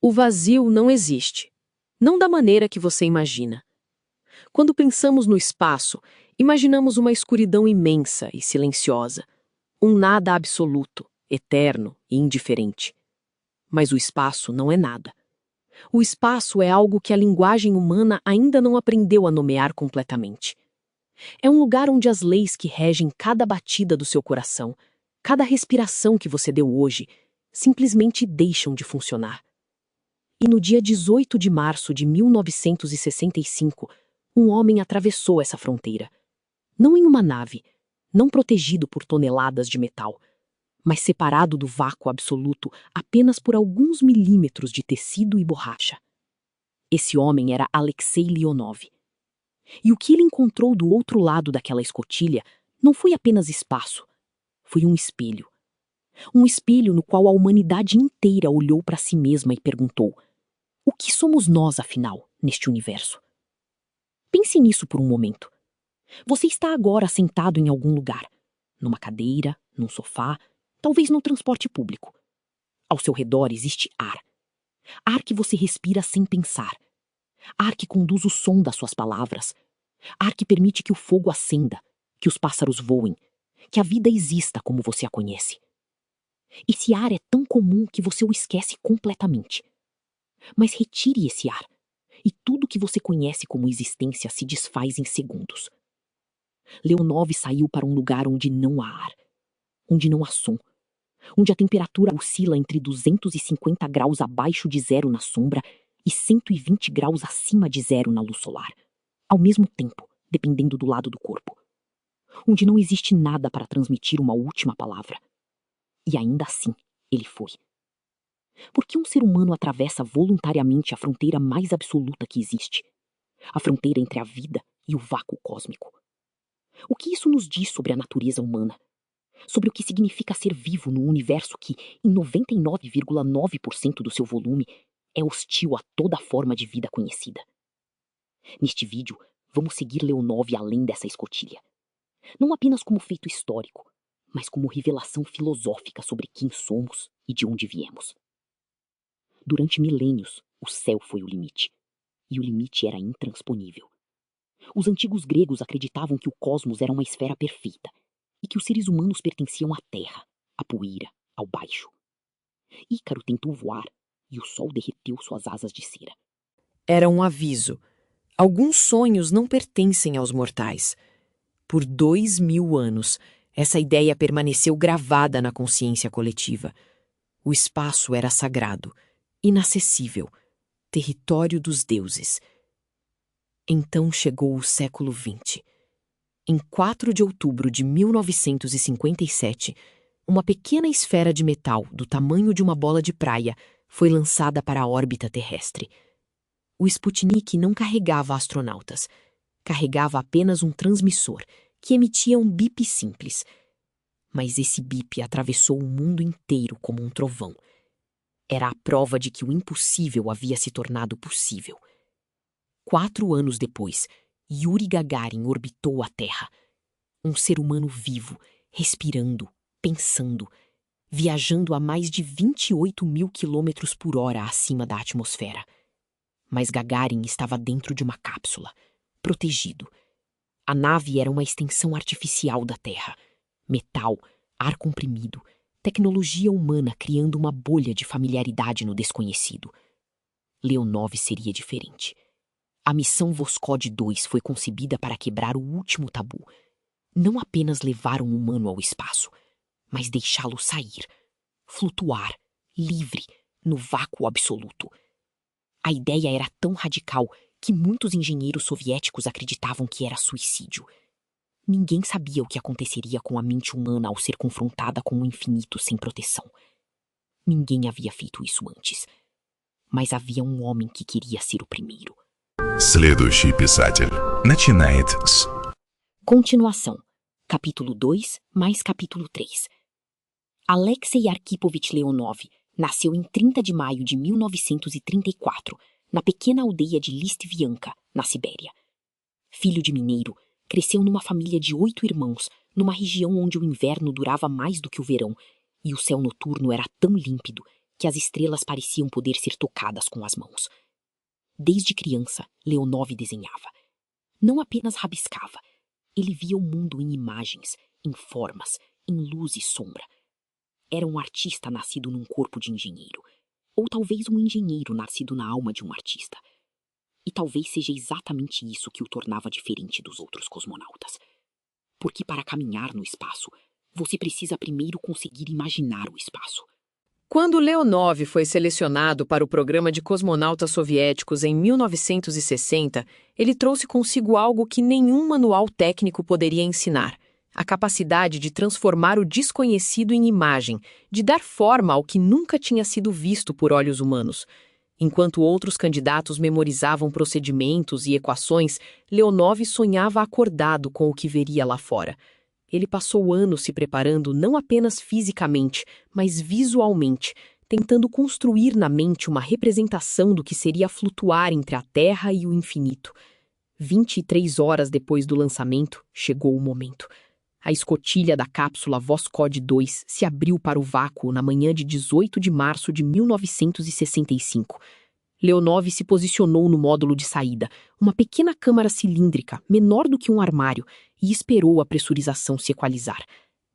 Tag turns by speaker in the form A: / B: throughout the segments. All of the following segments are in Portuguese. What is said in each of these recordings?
A: O vazio não existe. Não da maneira que você imagina. Quando pensamos no espaço, imaginamos uma escuridão imensa e silenciosa. Um nada absoluto, eterno e indiferente. Mas o espaço não é nada. O espaço é algo que a linguagem humana ainda não aprendeu a nomear completamente. É um lugar onde as leis que regem cada batida do seu coração, cada respiração que você deu hoje, simplesmente deixam de funcionar. E no dia 18 de março de 1965, um homem atravessou essa fronteira. Não em uma nave, não protegido por toneladas de metal, mas separado do vácuo absoluto apenas por alguns milímetros de tecido e borracha. Esse homem era Alexei Leonov. E o que ele encontrou do outro lado daquela escotilha não foi apenas espaço, foi um espelho. Um espelho no qual a humanidade inteira olhou para si mesma e perguntou: o que somos nós, afinal, neste universo? Pense nisso por um momento. Você está agora sentado em algum lugar, numa cadeira, num sofá, talvez no transporte público. Ao seu redor existe ar. Ar que você respira sem pensar. Ar que conduz o som das suas palavras. Ar que permite que o fogo acenda, que os pássaros voem, que a vida exista como você a conhece. Esse ar é tão comum que você o esquece completamente. Mas retire esse ar, e tudo que você conhece como existência se desfaz em segundos. Leonov saiu para um lugar onde não há ar, onde não há som, onde a temperatura oscila entre 250 graus abaixo de zero na sombra e 120 graus acima de zero na luz solar, ao mesmo tempo, dependendo do lado do corpo. Onde não existe nada para transmitir uma última palavra. E ainda assim, ele foi. Por que um ser humano atravessa voluntariamente a fronteira mais absoluta que existe? A fronteira entre a vida e o vácuo cósmico. O que isso nos diz sobre a natureza humana? Sobre o que significa ser vivo num universo que, em 99,9% do seu volume, é hostil a toda forma de vida conhecida. Neste vídeo, vamos seguir Leonov além dessa escotilha. Não apenas como feito histórico, mas como revelação filosófica sobre quem somos e de onde viemos. Durante milênios, o céu foi o limite. E o limite era intransponível. Os antigos gregos acreditavam que o cosmos era uma esfera perfeita e que os seres humanos pertenciam à terra, à poeira, ao baixo. Ícaro tentou voar e o sol derreteu suas asas de cera.
B: Era um aviso. Alguns sonhos não pertencem aos mortais. Por 2000 anos, essa ideia permaneceu gravada na consciência coletiva. O espaço era sagrado, inacessível, território dos deuses. Então chegou o século XX. Em 4 de outubro de 1957, uma pequena esfera de metal do tamanho de uma bola de praia foi lançada para a órbita terrestre. O Sputnik não carregava astronautas. Carregava apenas um transmissor, que emitia um bip simples. Mas esse bip atravessou o mundo inteiro como um trovão. Era a prova de que o impossível havia se tornado possível. 4 anos depois, Yuri Gagarin orbitou a Terra. Um ser humano vivo, respirando, pensando, viajando a mais de 28 mil quilômetros por hora acima da atmosfera. Mas Gagarin estava dentro de uma cápsula, protegido. A nave era uma extensão artificial da Terra. Metal, ar comprimido, tecnologia humana criando uma bolha de familiaridade no desconhecido. Leonov seria diferente. A missão Voskhod 2 foi concebida para quebrar o último tabu. Não apenas levar um humano ao espaço, mas deixá-lo sair, flutuar, livre, no vácuo absoluto. A ideia era tão radical que muitos engenheiros soviéticos acreditavam que era suicídio. Ninguém sabia o que aconteceria com a mente humana ao ser confrontada com o infinito sem proteção. Ninguém havia feito isso antes. Mas havia um homem que queria ser o primeiro.
C: Следующий писатель начинает с...
D: Continuação. Capítulo 2 mais capítulo 3. Alexei Arquipovich Leonov nasceu em 30 de maio de 1934, na pequena aldeia de Listvianka, na Sibéria. Filho de mineiro, cresceu numa família de 8 irmãos, numa região onde o inverno durava mais do que o verão, e o céu noturno era tão límpido que as estrelas pareciam poder ser tocadas com as mãos. Desde criança, Leonov desenhava. Não apenas rabiscava. Ele via o mundo em imagens, em formas, em luz e sombra. Era um artista nascido num corpo de engenheiro. Ou talvez um engenheiro nascido na alma de um artista. E talvez seja exatamente isso que o tornava diferente dos outros cosmonautas. Porque para caminhar no espaço, você precisa primeiro conseguir imaginar o espaço.
A: Quando Leonov foi selecionado para o programa de cosmonautas soviéticos em 1960, ele trouxe consigo algo que nenhum manual técnico poderia ensinar: a capacidade de transformar o desconhecido em imagem, de dar forma ao que nunca tinha sido visto por olhos humanos. Enquanto outros candidatos memorizavam procedimentos e equações, Leonov sonhava acordado com o que veria lá fora. Ele passou anos se preparando não apenas fisicamente, mas visualmente, tentando construir na mente uma representação do que seria flutuar entre a Terra e o infinito. 23 horas depois do lançamento, chegou o momento. A escotilha da cápsula Voskhod 2 se abriu para o vácuo na manhã de 18 de março de 1965. Leonov se posicionou no módulo de saída, uma pequena câmara cilíndrica, menor do que um armário, e esperou a pressurização se equalizar.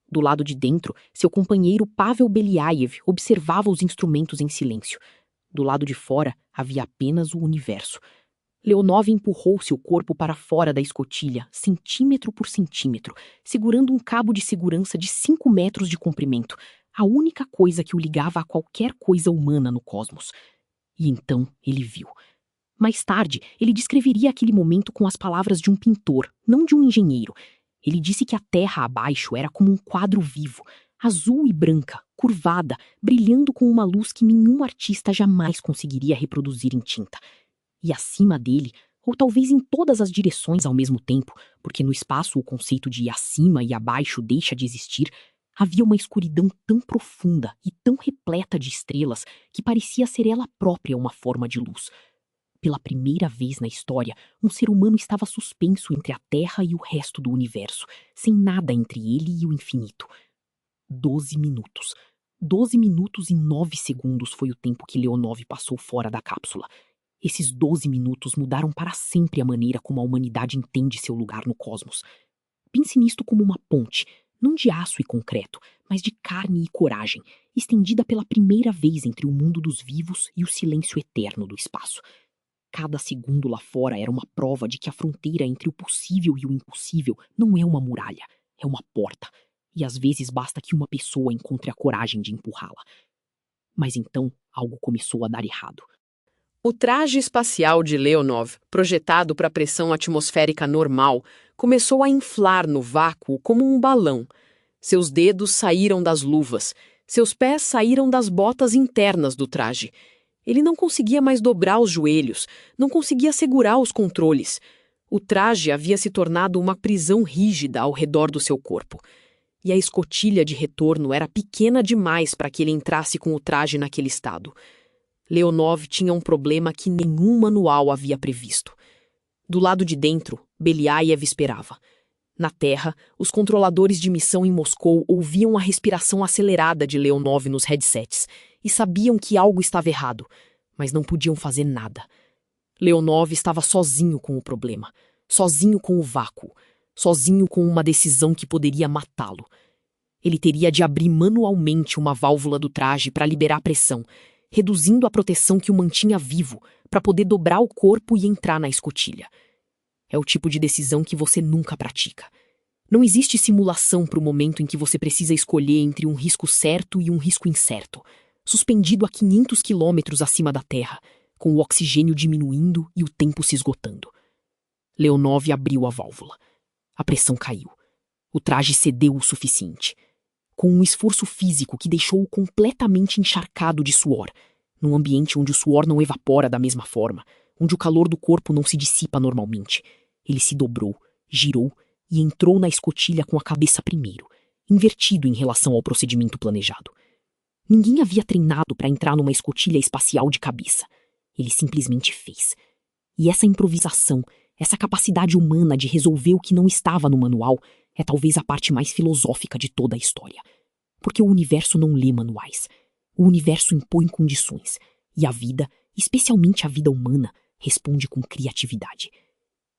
A: Do lado de dentro, seu companheiro Pavel Beliaev observava os instrumentos em silêncio. Do lado de fora, havia apenas o universo. Leonov empurrou seu corpo para fora da escotilha, centímetro por centímetro, segurando um cabo de segurança de 5 metros de comprimento, a única coisa que o ligava a qualquer coisa humana no cosmos. E então ele viu. Mais tarde, ele descreveria aquele momento com as palavras de um pintor, não de um engenheiro. Ele disse que a Terra abaixo era como um quadro vivo, azul e branca, curvada, brilhando com uma luz que nenhum artista jamais conseguiria reproduzir em tinta. E acima dele, ou talvez em todas as direções ao mesmo tempo, porque no espaço o conceito de acima e abaixo deixa de existir, havia uma escuridão tão profunda e tão repleta de estrelas que parecia ser ela própria uma forma de luz. Pela primeira vez na história, um ser humano estava suspenso entre a Terra e o resto do universo, sem nada entre ele e o infinito. 12 minutos. 12 minutos e 9 segundos foi o tempo que Leonov passou fora da cápsula. Esses 12 minutos mudaram para sempre a maneira como a humanidade entende seu lugar no cosmos. Pense nisto como uma ponte, não de aço e concreto, mas de carne e coragem, estendida pela primeira vez entre o mundo dos vivos e o silêncio eterno do espaço. Cada segundo lá fora era uma prova de que a fronteira entre o possível e o impossível não é uma muralha, é uma porta, e às vezes basta que uma pessoa encontre a coragem de empurrá-la. Mas então algo começou a dar errado. O traje espacial de Leonov, projetado para pressão atmosférica normal, começou a inflar no vácuo como um balão. Seus dedos saíram das luvas, seus pés saíram das botas internas do traje. Ele não conseguia mais dobrar os joelhos, não conseguia segurar os controles. O traje havia se tornado uma prisão rígida ao redor do seu corpo. E a escotilha de retorno era pequena demais para que ele entrasse com o traje naquele estado. Leonov tinha um problema que nenhum manual havia previsto. Do lado de dentro, Beliaev esperava. Na Terra, os controladores de missão em Moscou ouviam a respiração acelerada de Leonov nos headsets e sabiam que algo estava errado, mas não podiam fazer nada. Leonov estava sozinho com o problema, sozinho com o vácuo, sozinho com uma decisão que poderia matá-lo. Ele teria de abrir manualmente uma válvula do traje para liberar pressão, reduzindo a proteção que o mantinha vivo, para poder dobrar o corpo e entrar na escotilha. É o tipo de decisão que você nunca pratica. Não existe simulação para o momento em que você precisa escolher entre um risco certo e um risco incerto, suspendido a 500 quilômetros acima da Terra, com o oxigênio diminuindo e o tempo se esgotando. Leonov abriu a válvula. A pressão caiu. O traje cedeu o suficiente. Com um esforço físico que deixou-o completamente encharcado de suor, num ambiente onde o suor não evapora da mesma forma, onde o calor do corpo não se dissipa normalmente. Ele se dobrou, girou e entrou na escotilha com a cabeça primeiro, invertido em relação ao procedimento planejado. Ninguém havia treinado para entrar numa escotilha espacial de cabeça. Ele simplesmente fez. E essa improvisação, essa capacidade humana de resolver o que não estava no manual, é talvez a parte mais filosófica de toda a história. Porque o universo não lê manuais.
D: O universo impõe condições, e a vida, especialmente a vida humana, responde com criatividade.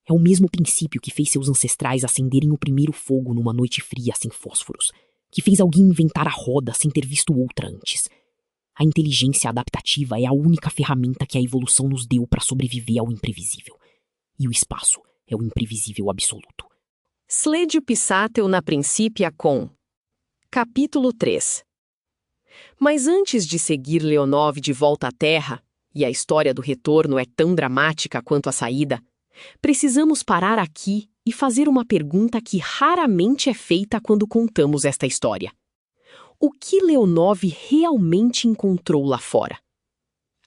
D: É o mesmo princípio que fez seus ancestrais acenderem o primeiro fogo numa noite fria sem fósforos, que fez alguém inventar a roda sem ter visto outra antes. A inteligência adaptativa é a única ferramenta que a evolução nos deu para sobreviver ao imprevisível. E o espaço é o imprevisível absoluto.
A: Sledio Pissatel na Principia com Capítulo 3. Mas antes de seguir Leonov de volta à Terra, e a história do retorno é tão dramática quanto a saída, precisamos parar aqui e fazer uma pergunta que raramente é feita quando contamos esta história. O que Leonov realmente encontrou lá fora?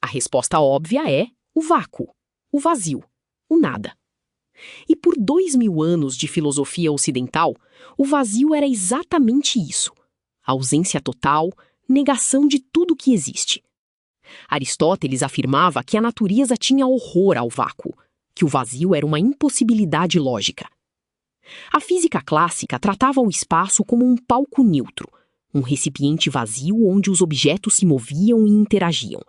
A: A resposta óbvia é o vácuo, o vazio, o nada. E por 2000 anos de filosofia ocidental, o vazio era exatamente isso: a ausência total, negação de tudo que existe. Aristóteles afirmava que a natureza tinha horror ao vácuo, que o vazio era uma impossibilidade lógica. A física clássica tratava o espaço como um palco neutro, um recipiente vazio onde os objetos se moviam e interagiam.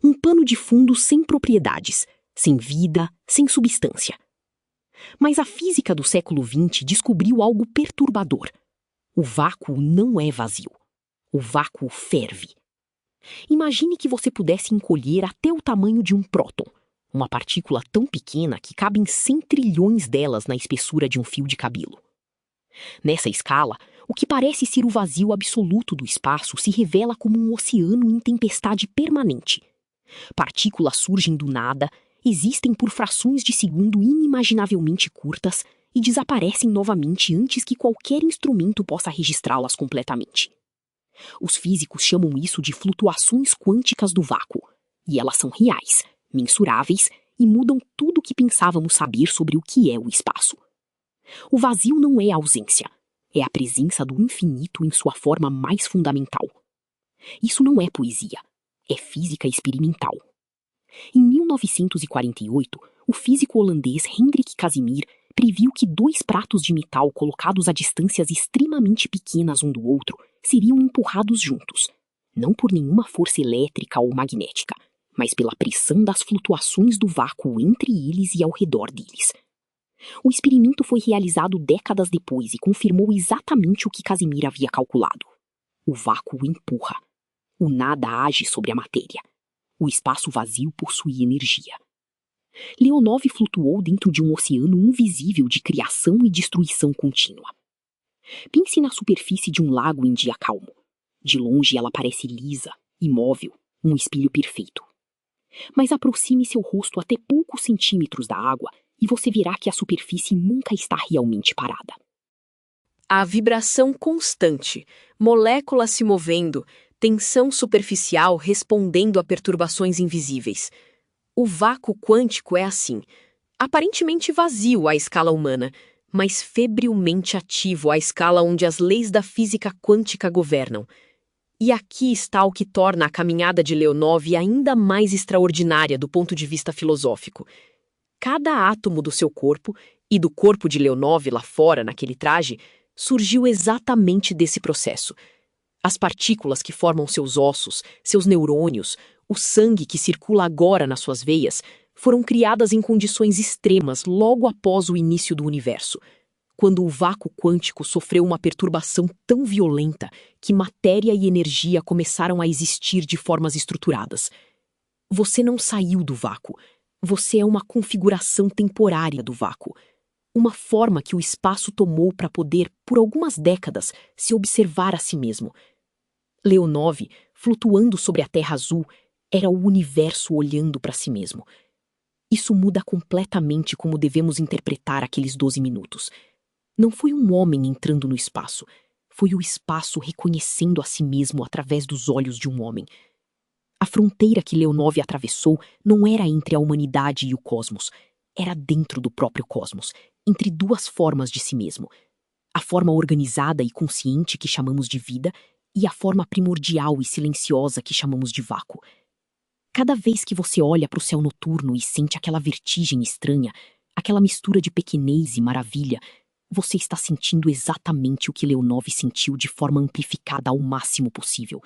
A: Um pano de fundo sem propriedades, sem vida, sem substância. Mas a física do século XX descobriu algo perturbador. O vácuo não é vazio. O vácuo ferve. Imagine que você pudesse encolher até o tamanho de um próton, uma partícula tão pequena que cabem 100 trilhões delas na espessura de um fio de cabelo. Nessa escala, o que parece ser o vazio absoluto do espaço se revela como um oceano em tempestade permanente. Partículas surgem do nada, existem por frações de segundo inimaginavelmente curtas e desaparecem novamente antes que qualquer instrumento possa registrá-las completamente. Os físicos chamam isso de flutuações quânticas do vácuo, e elas são reais, mensuráveis e mudam tudo o que pensávamos saber sobre o que é o espaço. O vazio não é a ausência, é a presença do infinito em sua forma mais fundamental. Isso não é poesia, é física experimental. Em 1948, o físico holandês Hendrik Casimir previu que 2 pratos de metal colocados a distâncias extremamente pequenas um do outro seriam empurrados juntos, não por nenhuma força elétrica ou magnética, mas pela pressão das flutuações do vácuo entre eles e ao redor deles. O experimento foi realizado décadas depois e confirmou exatamente o que Casimir havia calculado. O vácuo empurra. O nada age sobre a matéria. O espaço vazio possui energia. Leonov flutuou dentro de um oceano invisível de criação e destruição contínua. Pense na superfície de um lago em dia calmo. De longe ela parece lisa, imóvel, um espelho perfeito. Mas aproxime seu rosto até poucos centímetros da água e você verá que a superfície nunca está realmente parada. A vibração constante, moléculas se movendo, tensão superficial respondendo a perturbações invisíveis. O vácuo quântico é assim, aparentemente vazio à escala humana, mas febrilmente ativo à escala onde as leis da física quântica governam. E aqui está o que torna a caminhada de Leonov ainda mais extraordinária do ponto de vista filosófico. Cada átomo do seu corpo, e do corpo de Leonov lá fora, naquele traje, surgiu exatamente desse processo. As partículas que formam seus ossos, seus neurônios, o sangue que circula agora nas suas veias, foram criadas em condições extremas logo após o início do universo, quando o vácuo quântico sofreu uma perturbação tão violenta que matéria e energia começaram a existir de formas estruturadas. Você não saiu do vácuo. Você é uma configuração temporária do vácuo, uma forma que o espaço tomou para poder, por algumas décadas, se observar a si mesmo. Leonov, flutuando sobre a Terra Azul, era o universo olhando para si mesmo. Isso muda completamente como devemos interpretar aqueles 12 minutos. Não foi um homem entrando no espaço, foi o espaço reconhecendo a si mesmo através dos olhos de um homem. A fronteira que Leonov atravessou não era entre a humanidade e o cosmos, era dentro do próprio cosmos, entre 2 formas de si mesmo. A forma organizada e consciente que chamamos de vida e a forma primordial e silenciosa que chamamos de vácuo. Cada vez que você olha para o céu noturno e sente aquela vertigem estranha, aquela mistura de pequenez e maravilha, você está sentindo exatamente o que Leonov sentiu de forma amplificada ao máximo possível.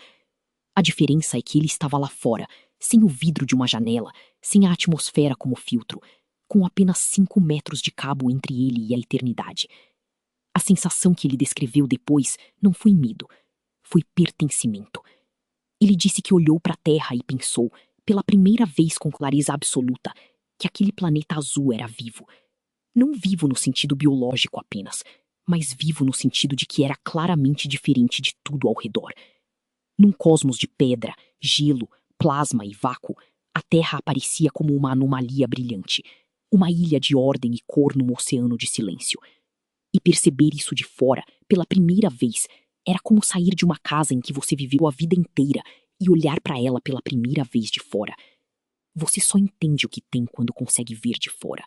D: A diferença é que ele estava lá fora, sem o vidro de uma janela, sem a atmosfera como filtro, com apenas 5 metros de cabo entre ele e a eternidade. A sensação que ele descreveu depois não foi medo, foi pertencimento. Ele disse que olhou para a Terra e pensou, pela primeira vez com clareza absoluta, que aquele planeta azul era vivo. Não vivo no sentido biológico apenas, mas vivo no sentido de que era claramente diferente de tudo ao redor. Num cosmos de pedra, gelo, plasma e vácuo, a Terra aparecia como uma anomalia brilhante, uma ilha de ordem e cor num oceano de silêncio. E perceber isso de fora, pela primeira vez, era como sair de uma casa em que você viveu a vida inteira e olhar para ela pela primeira vez de fora. Você só entende o que tem quando consegue ver de fora.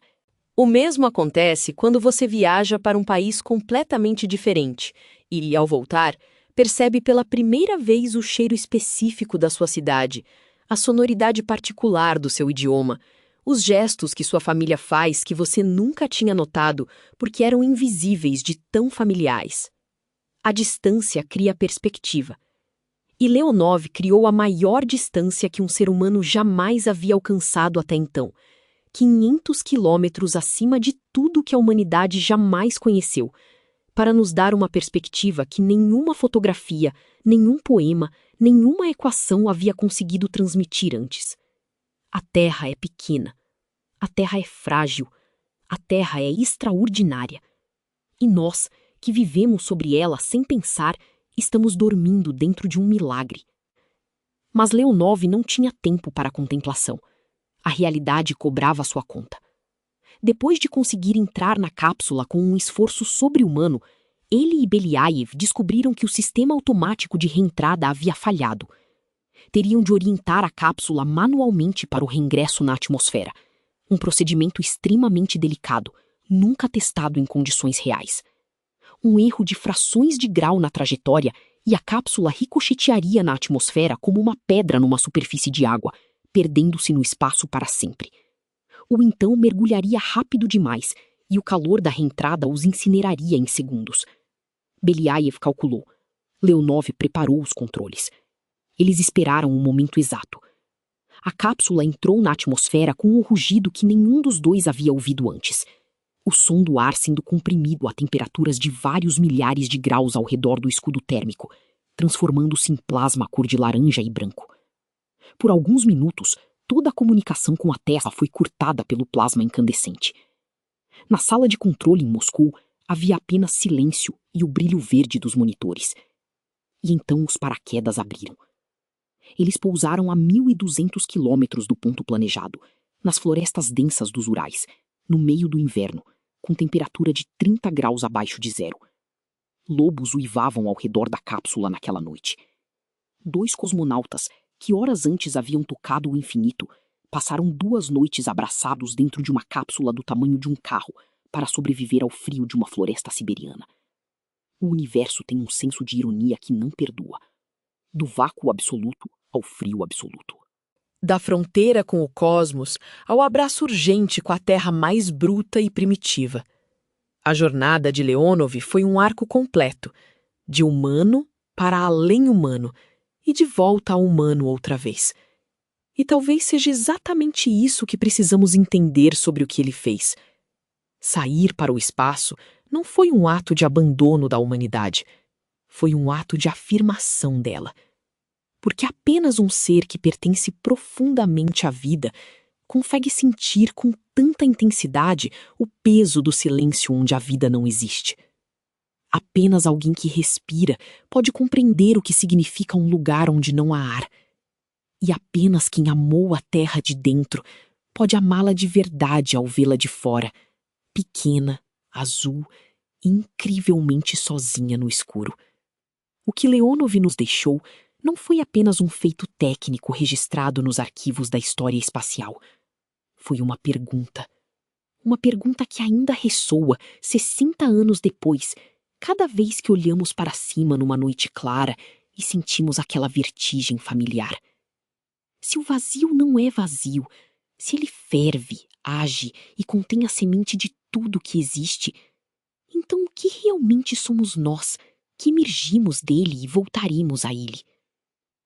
A: O mesmo acontece quando você viaja para um país completamente diferente e, ao voltar, percebe pela primeira vez o cheiro específico da sua cidade, a sonoridade particular do seu idioma, os gestos que sua família faz que você nunca tinha notado porque eram invisíveis de tão familiares. A distância cria perspectiva. E Leonov criou a maior distância que um ser humano jamais havia alcançado até então, 500 quilômetros acima de tudo que a humanidade jamais conheceu, para nos dar uma perspectiva que nenhuma fotografia, nenhum poema, nenhuma equação havia conseguido transmitir antes. A Terra é pequena, a Terra é frágil, a Terra é extraordinária. E nós, que vivemos sobre ela sem pensar, estamos dormindo dentro de um milagre. Mas Leonov não tinha tempo para a contemplação. A realidade cobrava sua conta. Depois de conseguir entrar na cápsula com um esforço sobre-humano, ele e Beliaev descobriram que o sistema automático de reentrada havia falhado. Teriam de orientar a cápsula manualmente para o reingresso na atmosfera, um procedimento extremamente delicado, nunca testado em condições reais. Um erro de frações de grau na trajetória e a cápsula ricochetearia na atmosfera como uma pedra numa superfície de água, perdendo-se no espaço para sempre. Ou então mergulharia rápido demais e o calor da reentrada os incineraria em segundos. Beliaev calculou. Leonov preparou os controles. Eles esperaram o momento exato. A cápsula entrou na atmosfera com um rugido que nenhum dos dois havia ouvido antes. O som do ar sendo comprimido a temperaturas de vários milhares de graus ao redor do escudo térmico, transformando-se em plasma cor de laranja e branco. Por alguns minutos, toda a comunicação com a Terra foi cortada pelo plasma incandescente. Na sala de controle em Moscou, havia apenas silêncio e o brilho verde dos monitores. E então os paraquedas abriram. Eles pousaram a 1.200 quilômetros do ponto planejado, nas florestas densas dos Urais, no meio do inverno, com temperatura de 30 graus abaixo de zero. Lobos uivavam ao redor da cápsula naquela noite. 2 cosmonautas, que horas antes haviam tocado o infinito, passaram 2 noites abraçados dentro de uma cápsula do tamanho de um carro para sobreviver ao frio de uma floresta siberiana. O universo tem um senso de ironia que não perdoa. Do vácuo absoluto ao frio absoluto.
B: Da fronteira com o cosmos ao abraço urgente com a Terra mais bruta e primitiva. A jornada de Leonov foi um arco completo, de humano para além humano e de volta ao humano outra vez. E talvez seja exatamente isso que precisamos entender sobre o que ele fez. Sair para o espaço não foi um ato de abandono da humanidade, foi um ato de afirmação dela. Porque apenas um ser que pertence profundamente à vida consegue sentir com tanta intensidade o peso do silêncio onde a vida não existe. Apenas alguém que respira pode compreender o que significa um lugar onde não há ar. E apenas quem amou a terra de dentro pode amá-la de verdade ao vê-la de fora, pequena, azul e incrivelmente sozinha no escuro. O que Leonov nos deixou não foi apenas um feito técnico registrado nos arquivos da história espacial. Foi uma pergunta. Uma pergunta que ainda ressoa 60 anos depois, cada vez que olhamos para cima numa noite clara e sentimos aquela vertigem familiar. Se o vazio não é vazio, se ele ferve, age e contém a semente de tudo que existe, então o que realmente somos nós, que emergimos dele e voltaremos a ele?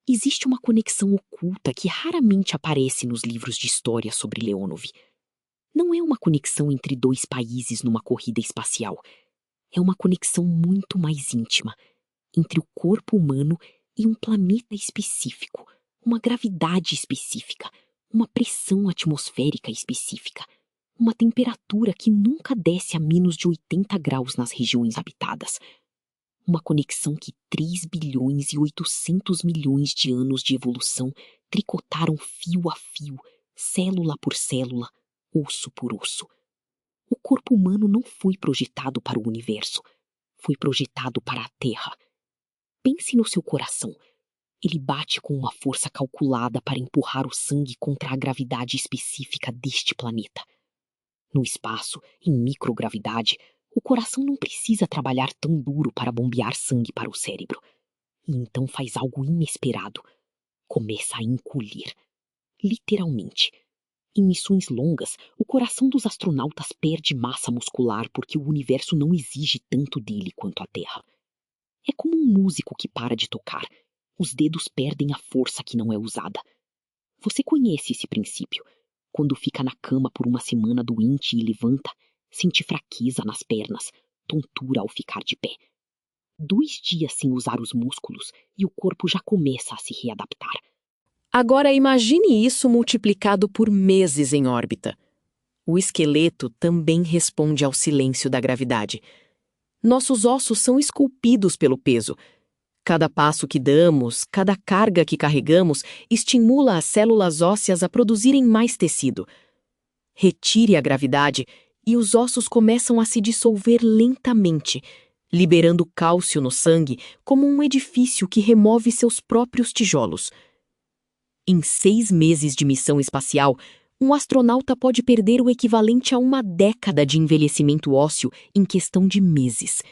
D: Existe uma conexão oculta que raramente aparece nos livros de história sobre Leonov. Não é uma conexão entre dois países numa corrida espacial. É uma conexão muito mais íntima, entre o corpo humano e um planeta específico, uma gravidade específica, uma pressão atmosférica específica, uma temperatura que nunca desce a menos de 80 graus nas regiões habitadas. Uma conexão que 3 bilhões e 800 milhões de anos de evolução tricotaram fio a fio, célula por célula, osso por osso. O corpo humano não foi projetado para o universo, foi projetado para a Terra. Pense no seu coração. Ele bate com uma força calculada para empurrar o sangue contra a gravidade específica deste planeta. No espaço, em microgravidade, o coração não precisa trabalhar tão duro para bombear sangue para o cérebro. E então faz algo inesperado. Começa a encolher. Literalmente. Em missões longas, o coração dos astronautas perde massa muscular porque o universo não exige tanto dele quanto a Terra. É como um músico que para de tocar. Os dedos perdem a força que não é usada. Você conhece esse princípio. Quando fica na cama por uma semana doente e levanta, sente fraqueza nas pernas, tontura ao ficar de pé. 2 dias sem usar os músculos e o corpo já começa a se readaptar.
A: Agora imagine isso multiplicado por meses em órbita. O esqueleto também responde ao silêncio da gravidade. Nossos ossos são esculpidos pelo peso. Cada passo que damos, cada carga que carregamos, estimula as células ósseas a produzirem mais tecido. Retire a gravidade e os ossos começam a se dissolver lentamente, liberando cálcio no sangue como um edifício que remove seus próprios tijolos. Em 6 meses de missão espacial, um astronauta pode perder o equivalente a 1 década de envelhecimento ósseo em questão de meses.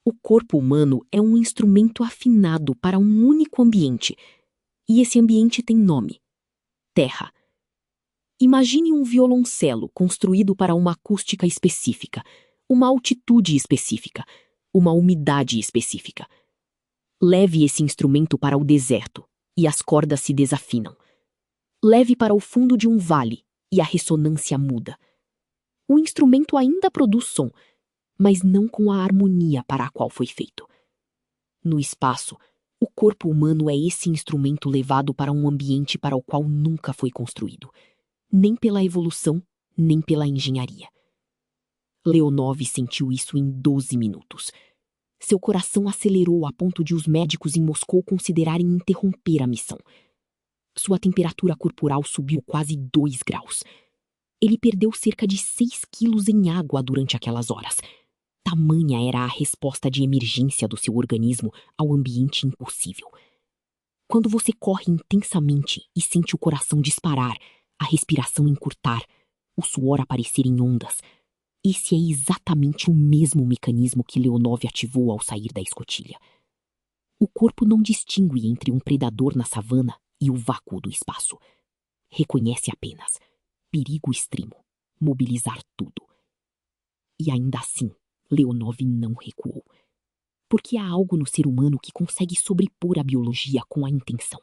A: O corpo humano é um instrumento afinado para um único ambiente, e esse ambiente tem nome: Terra. Imagine um violoncelo construído para uma acústica específica, uma altitude específica, uma umidade específica. Leve esse instrumento para o deserto, e as cordas se desafinam. Leve para o fundo de um vale, e a ressonância muda. O instrumento ainda produz som, mas não com a harmonia para a qual foi feito. No espaço, o corpo humano é esse instrumento levado para um ambiente para o qual nunca foi construído, nem pela evolução, nem pela engenharia. Leonov sentiu isso em 12 minutos. Seu coração acelerou a ponto de os médicos em Moscou considerarem interromper a missão. Sua temperatura corporal subiu quase 2 graus. Ele perdeu cerca de 6 quilos em água durante aquelas horas. Tamanha era a resposta de emergência do seu organismo ao ambiente impossível. Quando você corre intensamente e sente o coração disparar, a respiração encurtar, o suor aparecer em ondas, esse é exatamente o mesmo mecanismo que Leonov ativou ao sair da escotilha. O corpo não distingue entre um predador na savana e o vácuo do espaço. Reconhece apenas perigo extremo, mobilizar tudo. E ainda assim, Leonov não recuou. Porque há algo no ser humano que consegue sobrepor a biologia com a intenção.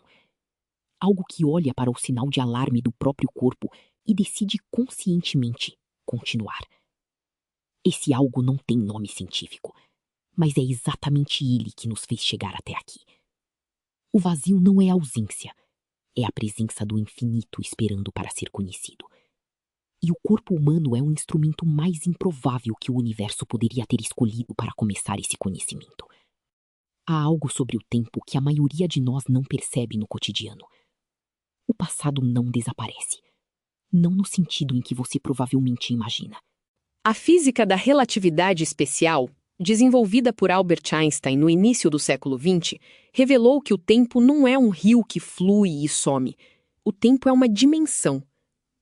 A: Algo que olha para o sinal de alarme do próprio corpo e decide conscientemente continuar. Esse algo não tem nome científico, mas é exatamente ele que nos fez chegar até aqui. O vazio não é ausência, é a presença do infinito esperando para ser conhecido. E o corpo humano é um instrumento mais improvável que o universo poderia ter escolhido para começar esse conhecimento. Há algo sobre o tempo que a maioria de nós não percebe no cotidiano. O passado não desaparece. Não no sentido em que você provavelmente imagina. A física da relatividade especial, desenvolvida por Albert Einstein no início do século XX, revelou que o tempo não é um rio que flui e some. O tempo é uma dimensão.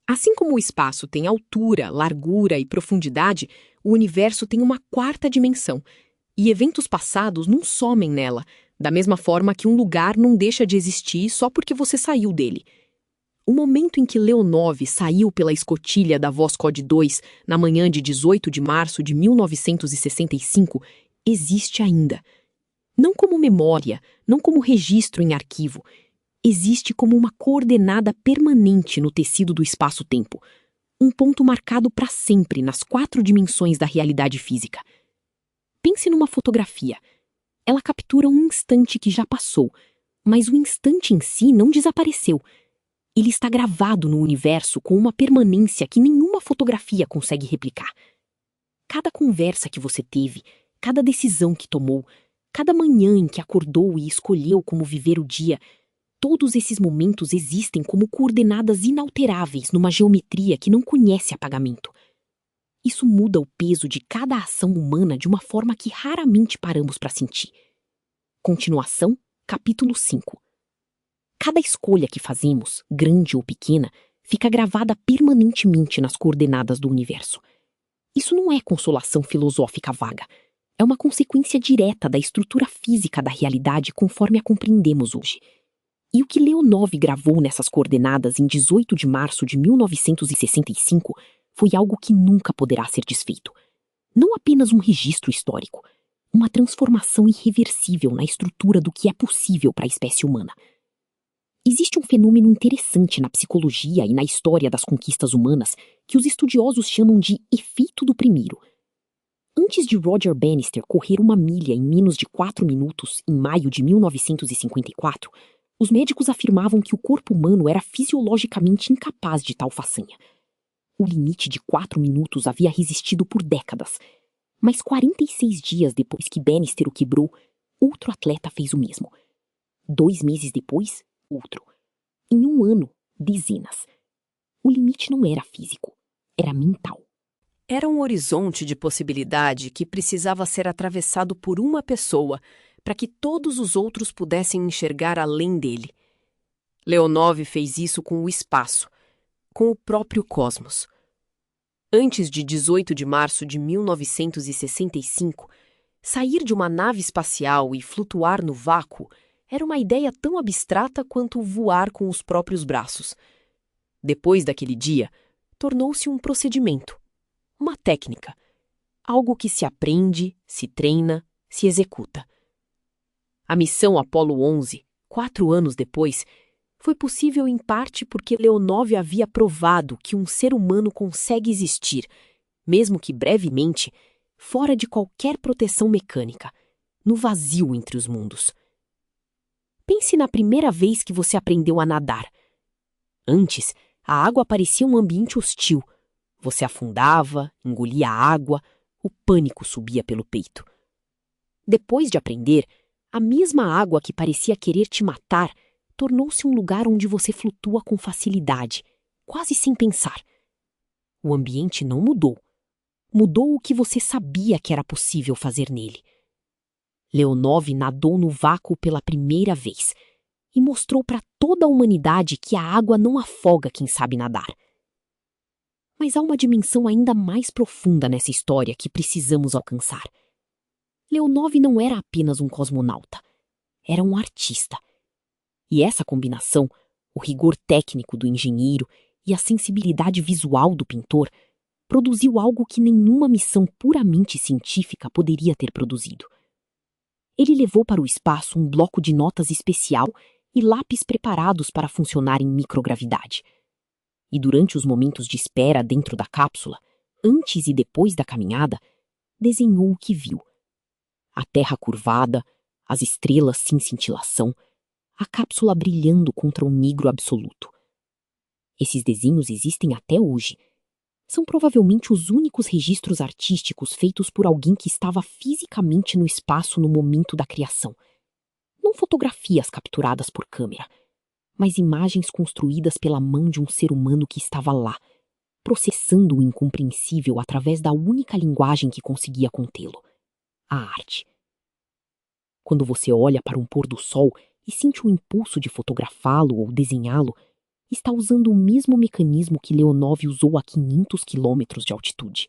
A: Assim como o espaço tem altura, largura e profundidade, o universo tem uma 4ª dimensão, e eventos passados não somem nela, da mesma forma que um lugar não deixa de existir só porque você saiu dele. O momento em que Leonov saiu pela escotilha da Voskhod 2 na manhã de 18 de março de 1965 existe ainda. Não como memória, não como registro em arquivo. Existe como uma coordenada permanente no tecido do espaço-tempo. Um ponto marcado para sempre nas 4 dimensões da realidade física. Pense numa fotografia. Ela captura um instante que já passou, mas o instante em si não desapareceu. Ele está gravado no universo com uma permanência que nenhuma fotografia consegue replicar. Cada conversa que você teve, cada decisão que tomou, cada manhã em que acordou e escolheu como viver o dia, todos esses momentos existem como coordenadas inalteráveis numa geometria que não conhece apagamento. Isso muda o peso de cada ação humana de uma forma que raramente paramos para sentir. Continuação, capítulo 5. Cada escolha que fazemos, grande ou pequena, fica gravada permanentemente nas coordenadas do universo. Isso não é consolação filosófica vaga. É uma consequência direta da estrutura física da realidade conforme a compreendemos hoje. E o que Leonov gravou nessas coordenadas em 18 de março de 1965 foi algo que nunca poderá ser desfeito. Não apenas um registro histórico, uma transformação irreversível na estrutura do que é possível para a espécie humana. Existe um fenômeno interessante na psicologia e na história das conquistas humanas que os estudiosos chamam de efeito do primeiro. Antes de Roger Bannister correr 1 milha em menos de 4 minutos em maio de 1954, os médicos afirmavam que o corpo humano era fisiologicamente incapaz de tal façanha. O limite de 4 minutos havia resistido por décadas, mas 46 dias depois que Bannister o quebrou, outro atleta fez o mesmo. 2 meses depois, outro. Em 1 ano, dezenas. O limite não era físico, era mental.
B: Era um horizonte de possibilidade que precisava ser atravessado por uma pessoa para que todos os outros pudessem enxergar além dele. Leonov fez isso com o espaço, com o próprio cosmos. Antes de 18 de março de 1965, sair de uma nave espacial e flutuar no vácuo era uma ideia tão abstrata quanto voar com os próprios braços. Depois daquele dia, tornou-se um procedimento, uma técnica, algo que se aprende, se treina, se executa. A missão Apollo 11, 4 anos depois, foi possível em parte porque Leonov havia provado que um ser humano consegue existir, mesmo que brevemente, fora de qualquer proteção mecânica, no vazio entre os mundos. Pense na primeira vez que você aprendeu a nadar. Antes, a água parecia um ambiente hostil. Você afundava, engolia a água, o pânico subia pelo peito. Depois de aprender, a mesma água que parecia querer te matar tornou-se um lugar onde você flutua com facilidade, quase sem pensar. O ambiente não mudou. Mudou o que você sabia que era possível fazer nele. Leonov nadou no vácuo pela primeira vez e mostrou para toda a humanidade que a água não afoga quem sabe nadar. Mas há uma dimensão ainda mais profunda nessa história que precisamos alcançar. Leonov não era apenas um cosmonauta, era um artista. E essa combinação, o rigor técnico do engenheiro e a sensibilidade visual do pintor, produziu algo que nenhuma missão puramente científica poderia ter produzido. Ele levou para o espaço um bloco de notas especial e lápis preparados para funcionar em microgravidade. E durante os momentos de espera dentro da cápsula, antes e depois da caminhada, desenhou o que viu. A Terra curvada, as estrelas sem cintilação, a cápsula brilhando contra o negro absoluto. Esses desenhos existem até hoje. São provavelmente os únicos registros artísticos feitos por alguém que estava fisicamente no espaço no momento da criação. Não fotografias capturadas por câmera, mas imagens construídas pela mão de um ser humano que estava lá, processando o incompreensível através da única linguagem que conseguia contê-lo: a arte. Quando você olha para um pôr do sol e sente o impulso de fotografá-lo ou desenhá-lo, está usando o mesmo mecanismo que Leonov usou a 500 quilômetros de altitude.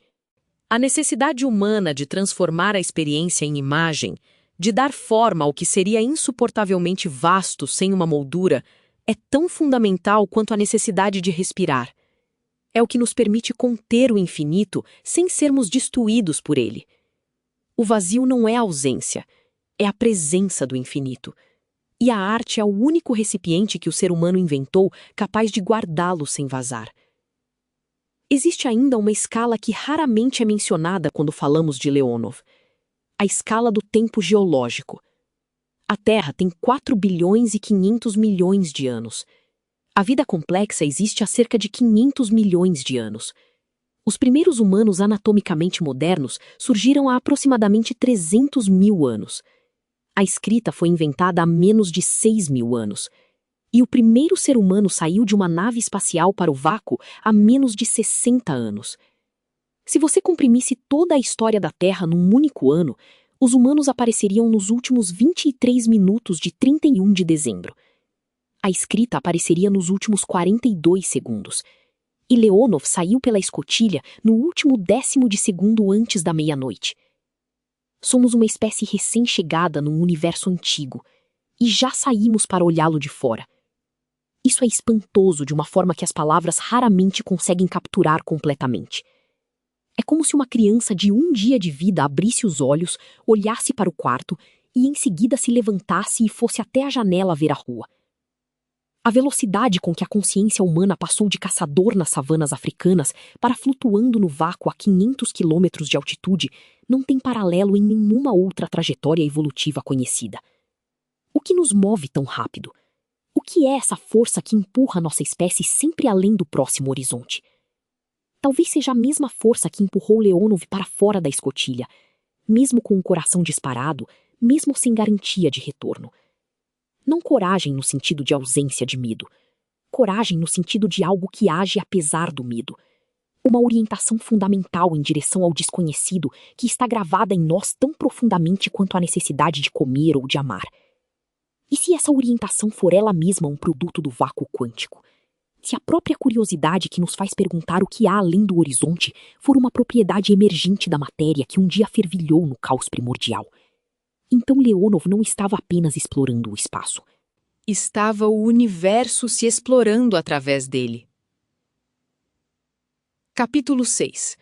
A: A necessidade humana de transformar a experiência em imagem, de dar forma ao que seria insuportavelmente vasto sem uma moldura, é tão fundamental quanto a necessidade de respirar. É o que nos permite conter o infinito sem sermos destruídos por ele. O vazio não é ausência, é a presença do infinito. E a arte é o único recipiente que o ser humano inventou capaz de guardá-lo sem vazar. Existe ainda uma escala que raramente é mencionada quando falamos de Leonov: a escala do tempo geológico. A Terra tem 4 bilhões e 500 milhões de anos. A vida complexa existe há cerca de 500 milhões de anos. Os primeiros humanos anatomicamente modernos surgiram há aproximadamente 300 mil anos. A escrita foi inventada há menos de 6 mil anos. E o primeiro ser humano saiu de uma nave espacial para o vácuo há menos de 60 anos. Se você comprimisse toda a história da Terra num único ano, os humanos apareceriam nos últimos 23 minutos de 31 de dezembro. A escrita apareceria nos últimos 42 segundos. E Leonov saiu pela escotilha no último 10º de segundo antes da meia-noite. Somos uma espécie recém-chegada num universo antigo, e já saímos para olhá-lo de fora. Isso é espantoso de uma forma que as palavras raramente conseguem capturar completamente. É como se uma criança de 1 dia de vida abrisse os olhos, olhasse para o quarto e em seguida se levantasse e fosse até a janela ver a rua. A velocidade com que a consciência humana passou de caçador nas savanas africanas para flutuando no vácuo a 500 quilômetros de altitude não tem paralelo em nenhuma outra trajetória evolutiva conhecida. O que nos move tão rápido? O que é essa força que empurra nossa espécie sempre além do próximo horizonte? Talvez seja a mesma força que empurrou Leonov para fora da escotilha, mesmo com o coração disparado, mesmo sem garantia de retorno. Não coragem no sentido de ausência de medo. Coragem no sentido de algo que age apesar do medo. Uma orientação fundamental em direção ao desconhecido que está gravada em nós tão profundamente quanto a necessidade de comer ou de amar. E se essa orientação for ela mesma um produto do vácuo quântico? Se a própria curiosidade que nos faz perguntar o que há além do horizonte for uma propriedade emergente da matéria que um dia fervilhou no caos primordial, então Leonov não estava apenas explorando o espaço.
B: Estava o universo se explorando através dele. Capítulo 6.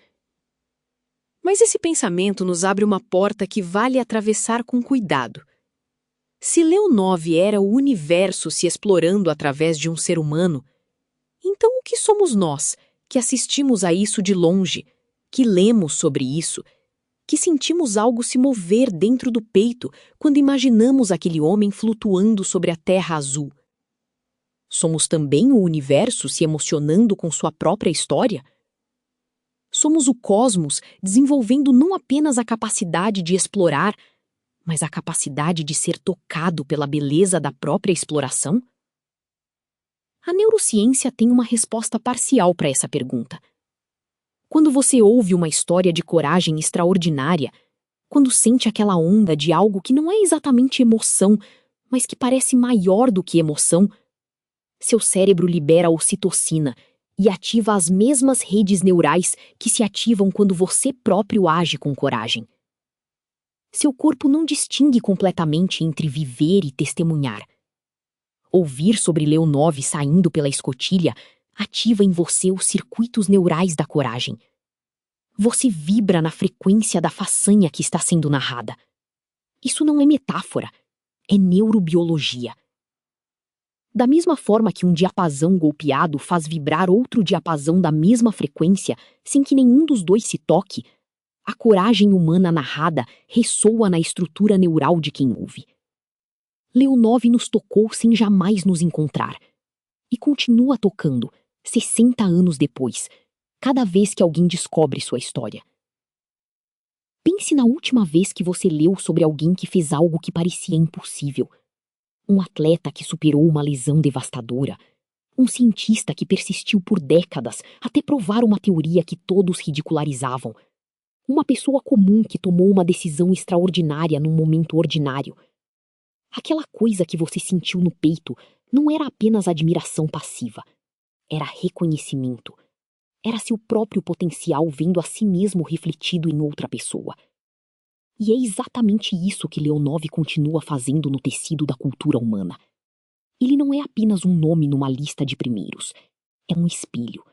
B: Mas esse pensamento nos abre uma porta que vale atravessar com cuidado. Se Leonov era o universo se explorando através de um ser humano, então o que somos nós, que assistimos a isso de longe, que lemos sobre isso, que sentimos algo se mover dentro do peito quando imaginamos aquele homem flutuando sobre a terra azul? Somos também o universo se emocionando com sua própria história? Somos o cosmos desenvolvendo não apenas a capacidade de explorar, mas a capacidade de ser tocado pela beleza da própria exploração? A neurociência tem uma resposta parcial para essa pergunta. Quando você ouve uma história de coragem extraordinária, quando sente aquela onda de algo que não é exatamente emoção, mas que parece maior do que emoção, seu cérebro libera ocitocina e ativa as mesmas redes neurais que se ativam quando você próprio age com coragem. Seu corpo não distingue completamente entre viver e testemunhar. Ouvir sobre Leonov saindo pela escotilha ativa em você os circuitos neurais da coragem. Você vibra na frequência da façanha que está sendo narrada. Isso não é metáfora, é neurobiologia. Da mesma forma que um diapasão golpeado faz vibrar outro diapasão da mesma frequência sem que nenhum dos dois se toque, a coragem humana narrada ressoa na estrutura neural de quem ouve. Leonov nos tocou sem jamais nos encontrar. E continua tocando, 60 anos depois, cada vez que alguém descobre sua história. Pense na última vez que você leu sobre alguém que fez algo que parecia impossível. Um atleta que superou uma lesão devastadora. Um cientista que persistiu por décadas até provar uma teoria que todos ridicularizavam. Uma pessoa comum que tomou uma decisão extraordinária num momento ordinário. Aquela coisa que você sentiu no peito não era apenas admiração passiva. Era reconhecimento. Era seu próprio potencial vendo a si mesmo refletido em outra pessoa. E é exatamente isso que Leonov continua fazendo no tecido da cultura humana. Ele não é apenas um nome numa lista de primeiros. É um espelho.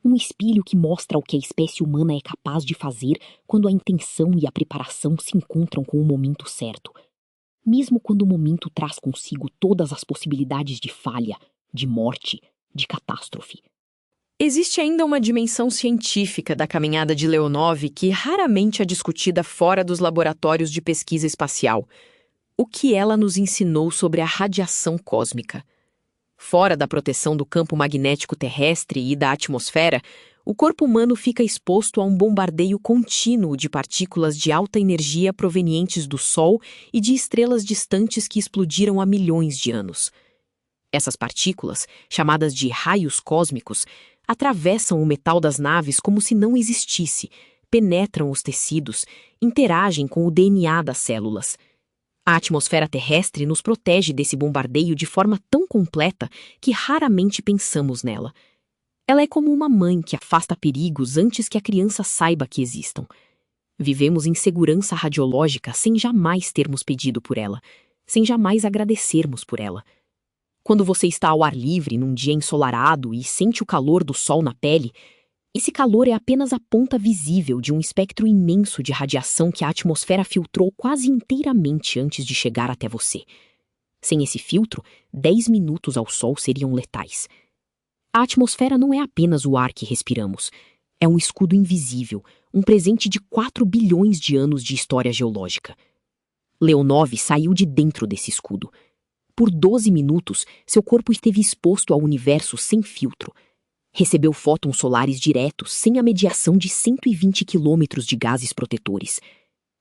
B: Um espelho que mostra o que a espécie humana é capaz de fazer quando a intenção e a preparação se encontram com o momento certo.
D: mesmo quando o momento traz consigo todas as possibilidades de falha, de morte, de catástrofe.
B: Existe ainda uma dimensão científica da caminhada de Leonov que raramente é discutida fora dos laboratórios de pesquisa espacial. O que ela nos ensinou sobre a radiação cósmica. Fora da proteção do campo magnético terrestre e da atmosfera, o corpo humano fica exposto a um bombardeio contínuo de partículas de alta energia provenientes do Sol e de estrelas distantes que explodiram há milhões de anos. Essas partículas, chamadas de raios cósmicos, atravessam o metal das naves como se não existisse, penetram os tecidos, interagem com o DNA das células. A atmosfera terrestre nos protege desse bombardeio de forma tão completa que raramente pensamos nela. Ela é como uma mãe que afasta perigos antes que a criança saiba que existam. Vivemos em segurança radiológica sem jamais termos pedido por ela, sem jamais agradecermos por ela. Quando você está ao ar livre num dia ensolarado e sente o calor do sol na pele, esse calor é apenas a ponta visível de um espectro imenso de radiação que a atmosfera filtrou quase inteiramente antes de chegar até você. Sem esse filtro, 10 minutos ao sol seriam letais. A atmosfera não é apenas o ar que respiramos. É um escudo invisível, um presente de 4 bilhões de anos de história geológica. Leonov saiu de dentro desse escudo. Por 12 minutos, seu corpo esteve exposto ao universo sem filtro. Recebeu fótons solares diretos, sem a mediação de 120 quilômetros de gases protetores.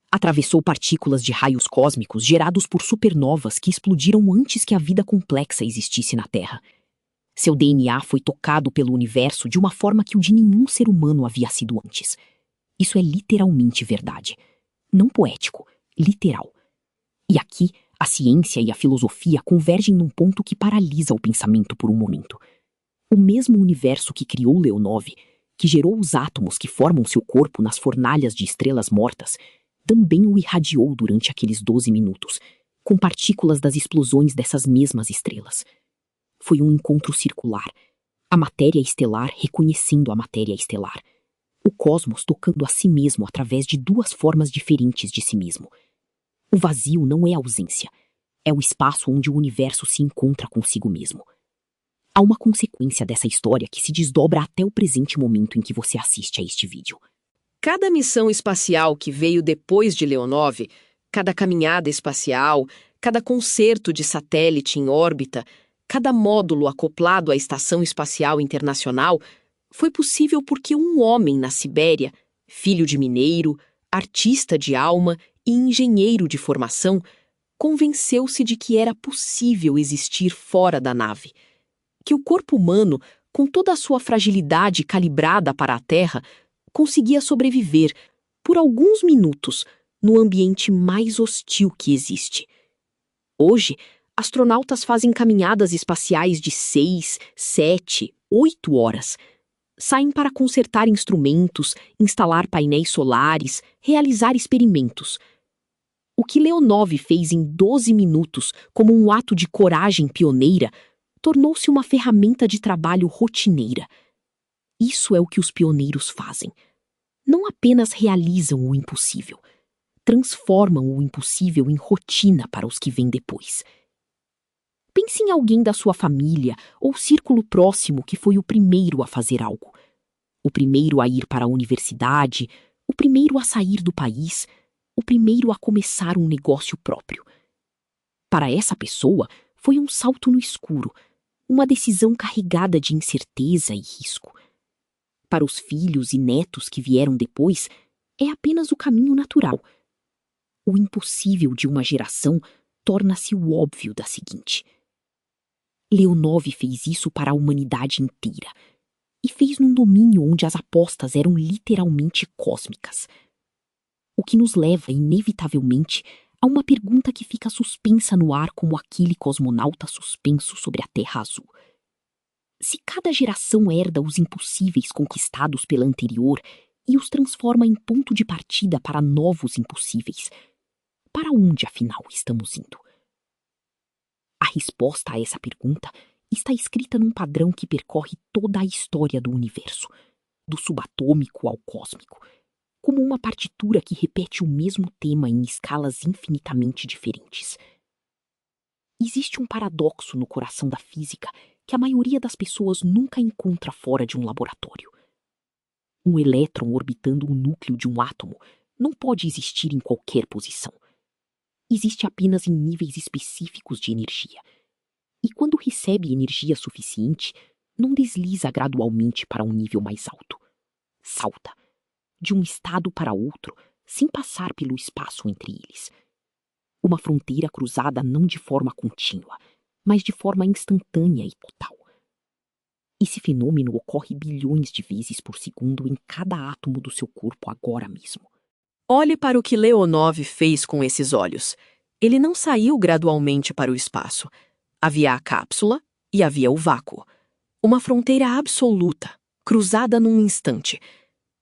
B: Atravessou partículas de raios cósmicos gerados por supernovas que explodiram antes que a vida complexa existisse na Terra. Seu DNA foi tocado pelo universo de uma forma que o de nenhum ser humano havia sido antes. Isso é literalmente verdade. Não poético, literal. E aqui, a ciência e a filosofia convergem num ponto que paralisa o pensamento por um momento. O mesmo universo que criou Leonov, que gerou os átomos que formam seu corpo nas fornalhas de estrelas mortas, também o irradiou durante aqueles 12 minutos, com partículas das explosões dessas mesmas estrelas. Foi um encontro circular, a matéria estelar reconhecendo a matéria estelar, o cosmos tocando a si mesmo através de duas formas diferentes de si mesmo. O vazio não é ausência, é o espaço onde o universo se encontra consigo mesmo. Há uma consequência dessa história que se desdobra até o presente momento em que você assiste a este vídeo.
A: Cada missão espacial que veio depois de Leonov, cada caminhada espacial, cada concerto de satélite em órbita, cada módulo acoplado à Estação Espacial Internacional, foi possível porque um homem na Sibéria, filho de mineiro, artista de alma e engenheiro de formação, convenceu-se de que era possível existir fora da nave. Que o corpo humano, com toda a sua fragilidade calibrada para a Terra, conseguia sobreviver, por alguns minutos, no ambiente mais hostil que existe. Hoje, astronautas fazem caminhadas espaciais de 6, 7, 8 horas. Saem para consertar instrumentos, instalar painéis solares, realizar experimentos. O que Leonov fez em 12 minutos, como um ato de coragem pioneira, tornou-se uma ferramenta de trabalho rotineira. Isso é o que os pioneiros fazem. Não apenas realizam o impossível, transformam o impossível em rotina para os que vêm depois. Pense em alguém da sua família ou círculo próximo que foi o primeiro a fazer algo. O primeiro a ir para a universidade, o primeiro a sair do país, o primeiro a começar um negócio próprio. Para essa pessoa, foi um salto no escuro, uma decisão carregada de incerteza e risco. Para os filhos e netos que vieram depois, é apenas o caminho natural. O impossível de uma geração torna-se o óbvio da seguinte. Leonov fez isso para a humanidade inteira, e fez num domínio onde as apostas eram literalmente cósmicas. O que nos leva, inevitavelmente, a uma pergunta que fica suspensa no ar como aquele cosmonauta suspenso sobre a Terra Azul. Se cada geração herda os impossíveis conquistados pela anterior e os transforma em ponto de partida para novos impossíveis, para onde, afinal, estamos indo? A resposta a essa pergunta está escrita num padrão que percorre toda a história do universo, do subatômico ao cósmico, como uma partitura que repete o mesmo tema em escalas infinitamente diferentes.
D: Existe um paradoxo no coração da física que a maioria das pessoas nunca encontra fora de um laboratório. Um elétron orbitando o núcleo de um átomo não pode existir em qualquer posição. Existe apenas em níveis específicos de energia. E quando recebe energia suficiente, não desliza gradualmente para um nível mais alto. Salta, de um estado para outro, sem passar pelo espaço entre eles. Uma fronteira cruzada não de forma contínua, mas de forma instantânea e total. Esse fenômeno ocorre bilhões de vezes por segundo em cada átomo do seu corpo agora mesmo.
A: Olhe para o que Leonov fez com esses olhos. Ele não saiu gradualmente para o espaço. Havia a cápsula e havia o vácuo. Uma fronteira absoluta, cruzada num instante.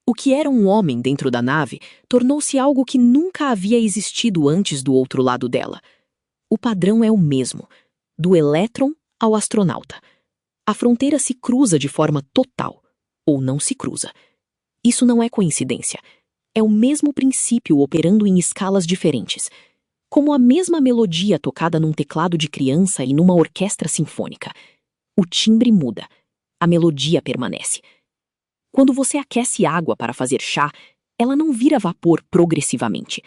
A: O que era um homem dentro da nave tornou-se algo que nunca havia existido antes do outro lado dela. O padrão é o mesmo, do elétron ao astronauta. A fronteira se cruza de forma total, ou não se cruza. Isso não é coincidência. É o mesmo princípio operando em escalas diferentes. Como a mesma melodia tocada num teclado de criança e numa orquestra sinfônica. O timbre muda, a melodia permanece. Quando você aquece água para fazer chá, ela não vira vapor progressivamente.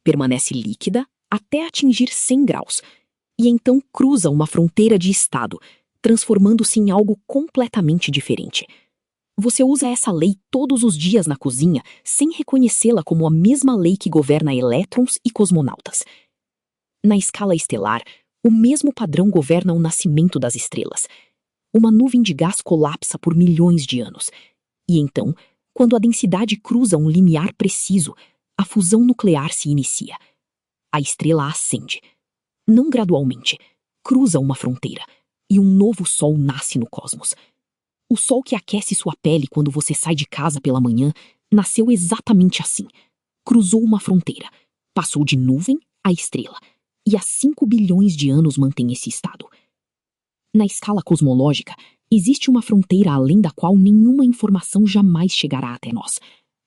A: Permanece líquida até atingir 100 graus. E então cruza uma fronteira de estado, transformando-se em algo completamente diferente. Você usa essa lei todos os dias na cozinha, sem reconhecê-la como a mesma lei que governa elétrons e cosmonautas. Na escala estelar, o mesmo padrão governa o nascimento das estrelas. Uma nuvem de gás colapsa por milhões de anos. E então, quando a densidade cruza um limiar preciso, a fusão nuclear se inicia. A estrela acende. Não gradualmente, cruza uma fronteira, e um novo sol nasce no cosmos. O sol que aquece sua pele quando você sai de casa pela manhã nasceu exatamente assim. Cruzou uma fronteira, passou de nuvem a estrela, e há 5 bilhões de anos mantém esse estado. Na escala cosmológica, existe uma fronteira além da qual nenhuma informação jamais chegará até nós.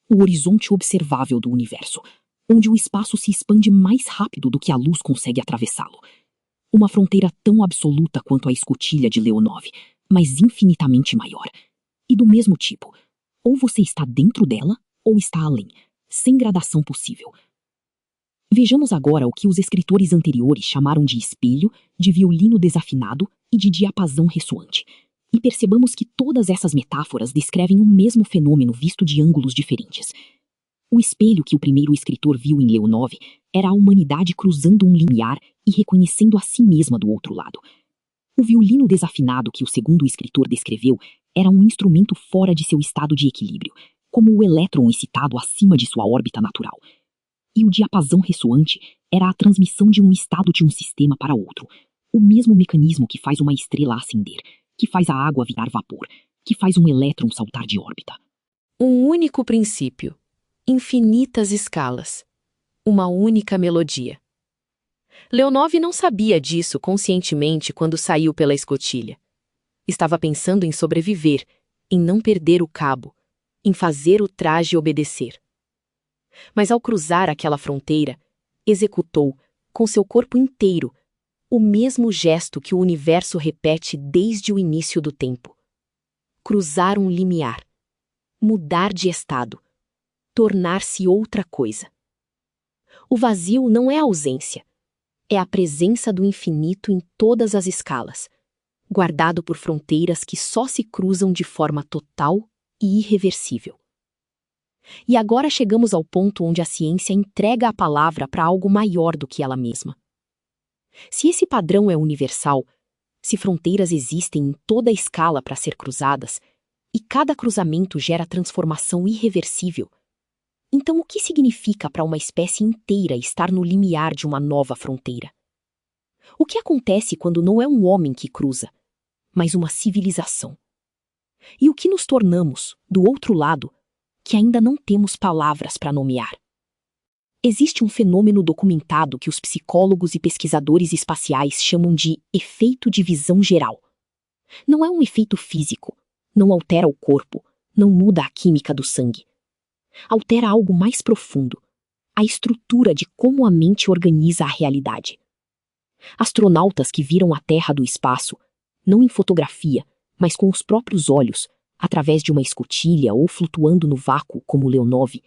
A: O horizonte observável do universo, onde o espaço se expande mais rápido do que a luz consegue atravessá-lo. Uma fronteira tão absoluta quanto a escotilha de Leonov, mas infinitamente maior. E do mesmo tipo, ou você está dentro dela, ou está além, sem gradação possível. Vejamos agora o que os escritores anteriores chamaram de espelho, de violino desafinado e de diapasão ressoante. E percebamos que todas essas metáforas descrevem o mesmo fenômeno visto de ângulos diferentes. O espelho que o primeiro escritor viu em Leonov era a humanidade cruzando um limiar e reconhecendo a si mesma do outro lado. O violino desafinado que o segundo escritor descreveu era um instrumento fora de seu estado de equilíbrio, como o elétron excitado acima de sua órbita natural. E o diapasão ressoante era a transmissão de um estado de um sistema para outro, o mesmo mecanismo que faz uma estrela acender, que faz a água virar vapor, que faz um elétron saltar de órbita. Um único princípio, infinitas escalas, uma única melodia. Leonov não sabia disso conscientemente quando saiu pela escotilha. Estava pensando em sobreviver, em não perder o cabo, em fazer o traje obedecer. Mas ao cruzar aquela fronteira, executou, com seu corpo inteiro, o mesmo gesto que o universo repete desde o início do tempo. Cruzar um limiar, mudar de estado, tornar-se outra coisa. O vazio não é a ausência, é a presença do infinito em todas as escalas, guardado por fronteiras que só se cruzam de forma total e irreversível. E agora chegamos ao ponto onde a ciência entrega a palavra para algo maior do que ela mesma. Se esse padrão é universal, se fronteiras existem em toda a escala para ser cruzadas, e cada cruzamento gera transformação irreversível, então o que significa para uma espécie inteira estar no limiar de uma nova fronteira? O que acontece quando não é um homem que cruza, mas uma civilização? E o que nos tornamos, do outro lado, que ainda não temos palavras para nomear? Existe um fenômeno documentado que os psicólogos e pesquisadores espaciais chamam de efeito de visão geral. Não é um efeito físico, não altera o corpo, não muda a química do sangue. Altera algo mais profundo, a estrutura de como a mente organiza a realidade.
D: Astronautas que viram a Terra do espaço, não em fotografia, mas com os próprios olhos, através de uma escotilha ou flutuando no vácuo como Leonov,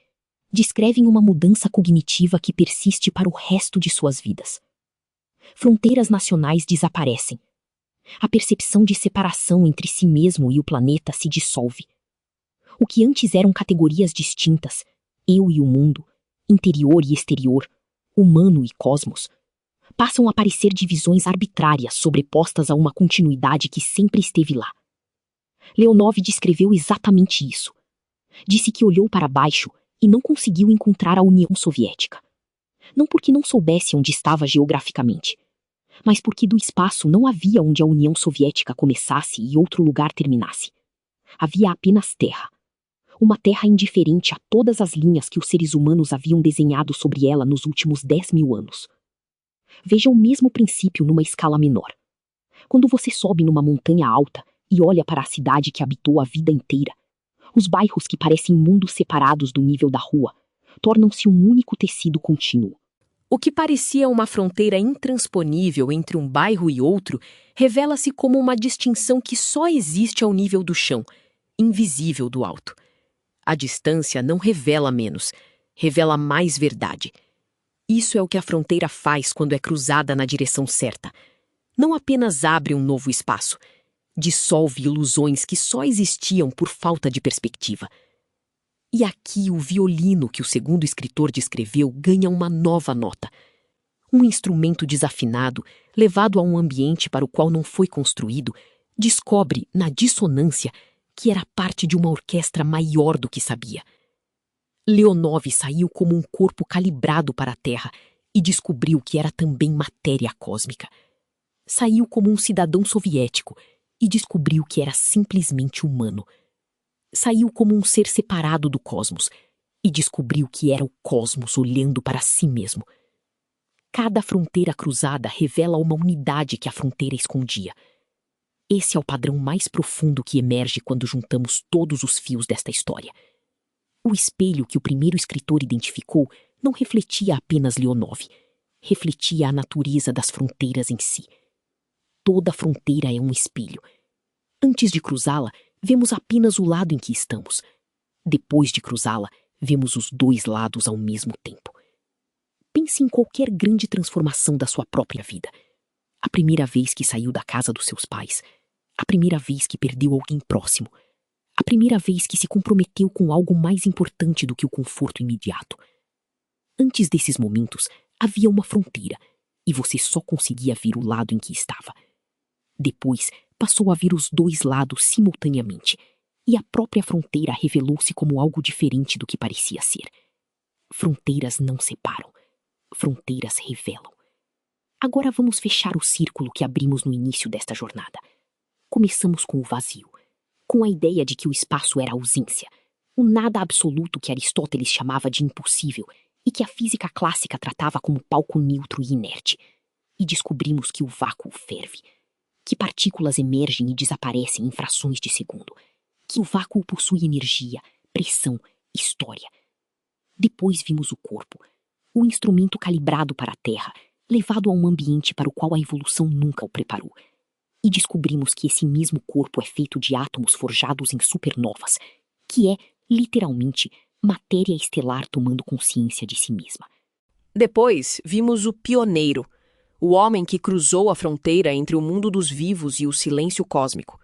D: descrevem uma mudança cognitiva que persiste para o resto de suas vidas. Fronteiras nacionais desaparecem. A percepção de separação entre si mesmo e o planeta se dissolve. O que antes eram categorias distintas, eu e o mundo, interior e exterior, humano e cosmos, passam a parecer divisões arbitrárias sobrepostas a uma continuidade que sempre esteve lá. Leonov descreveu exatamente isso. Disse que olhou para baixo e não conseguiu encontrar a União Soviética. Não porque não soubesse onde estava geograficamente, mas porque do espaço não havia onde a União Soviética começasse e outro lugar terminasse. Havia apenas terra. Uma terra indiferente a todas as linhas que os seres humanos haviam desenhado sobre ela nos últimos 10.000 anos. Veja o mesmo princípio numa escala menor. Quando você sobe numa montanha alta e olha para a cidade que habitou a vida inteira, os bairros que parecem mundos separados do nível da rua tornam-se um único tecido contínuo.
B: O que parecia uma fronteira intransponível entre um bairro e outro revela-se como uma distinção que só existe ao nível do chão, invisível do alto. A distância não revela menos, revela mais verdade. Isso é o que a fronteira faz quando é cruzada na direção certa. Não apenas abre um novo espaço, dissolve ilusões que só existiam por falta de perspectiva. E aqui o violino que o segundo escritor descreveu ganha uma nova nota. Um instrumento desafinado, levado a um ambiente para o qual não foi construído, descobre, na dissonância, que era parte de uma orquestra maior do que sabia. Leonov saiu como um corpo calibrado para a Terra e descobriu que era também matéria cósmica. Saiu como um cidadão soviético e descobriu que era simplesmente humano. Saiu como um ser separado do cosmos e descobriu que era o cosmos olhando para si mesmo. Cada fronteira cruzada revela uma unidade que a fronteira escondia. Esse é o padrão mais profundo que emerge quando juntamos todos os fios desta história. O espelho que o primeiro escritor identificou não refletia apenas Leonov, refletia a natureza das fronteiras em si. Toda fronteira é um espelho. Antes de cruzá-la, vemos apenas o lado em que estamos. Depois de cruzá-la, vemos os dois lados ao mesmo tempo. Pense em qualquer grande transformação da sua própria vida. A primeira vez que saiu da casa dos seus pais, a primeira vez que perdeu alguém próximo, a primeira vez que se comprometeu com algo mais importante do que o conforto imediato. Antes desses momentos, havia uma fronteira, e você só conseguia ver o lado em que estava. Depois, passou a ver os dois lados simultaneamente, e a própria fronteira revelou-se como algo diferente do que parecia ser. Fronteiras não separam, fronteiras revelam. Agora vamos fechar o círculo que abrimos no início desta jornada. Começamos com o vazio, com a ideia de que o espaço era ausência, o nada absoluto que Aristóteles chamava de impossível e que a física clássica tratava como palco neutro e inerte. E descobrimos que o vácuo ferve, que partículas emergem e desaparecem em frações de segundo, que o vácuo possui energia, pressão, história. Depois vimos o corpo, o instrumento calibrado para a Terra, levado a um ambiente para o qual a evolução nunca o preparou. E descobrimos que esse mesmo corpo é feito de átomos forjados em supernovas, que é, literalmente, matéria estelar tomando consciência de si mesma.
A: Depois, vimos o pioneiro, o homem que cruzou a fronteira entre o mundo dos vivos e o silêncio cósmico.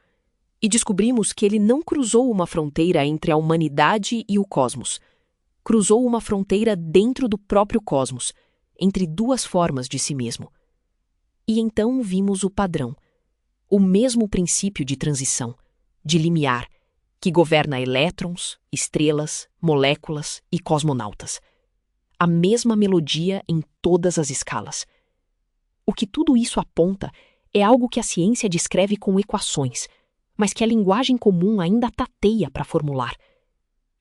A: E descobrimos que ele não cruzou uma fronteira entre a humanidade e o cosmos. Cruzou uma fronteira dentro do próprio cosmos, entre duas formas de si mesmo. E então vimos o padrão, o mesmo princípio de transição, de limiar, que governa elétrons, estrelas, moléculas e cosmonautas. A mesma melodia em todas as escalas. O que tudo isso aponta é algo que a ciência descreve com equações, mas que a linguagem comum ainda tateia para formular.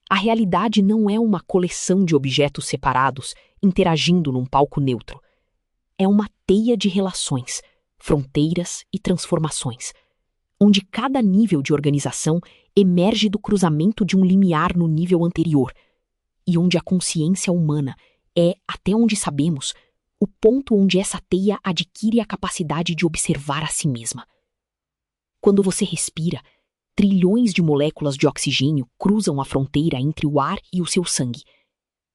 A: A realidade não é uma coleção de objetos separados interagindo num palco neutro. É uma teia de relações, fronteiras e transformações, onde cada nível de organização emerge do cruzamento de um limiar no nível anterior, e onde a consciência humana é, até onde sabemos,
D: o ponto onde essa teia adquire a capacidade de observar a si mesma. Quando você respira, trilhões de moléculas de oxigênio cruzam a fronteira entre o ar e o seu sangue.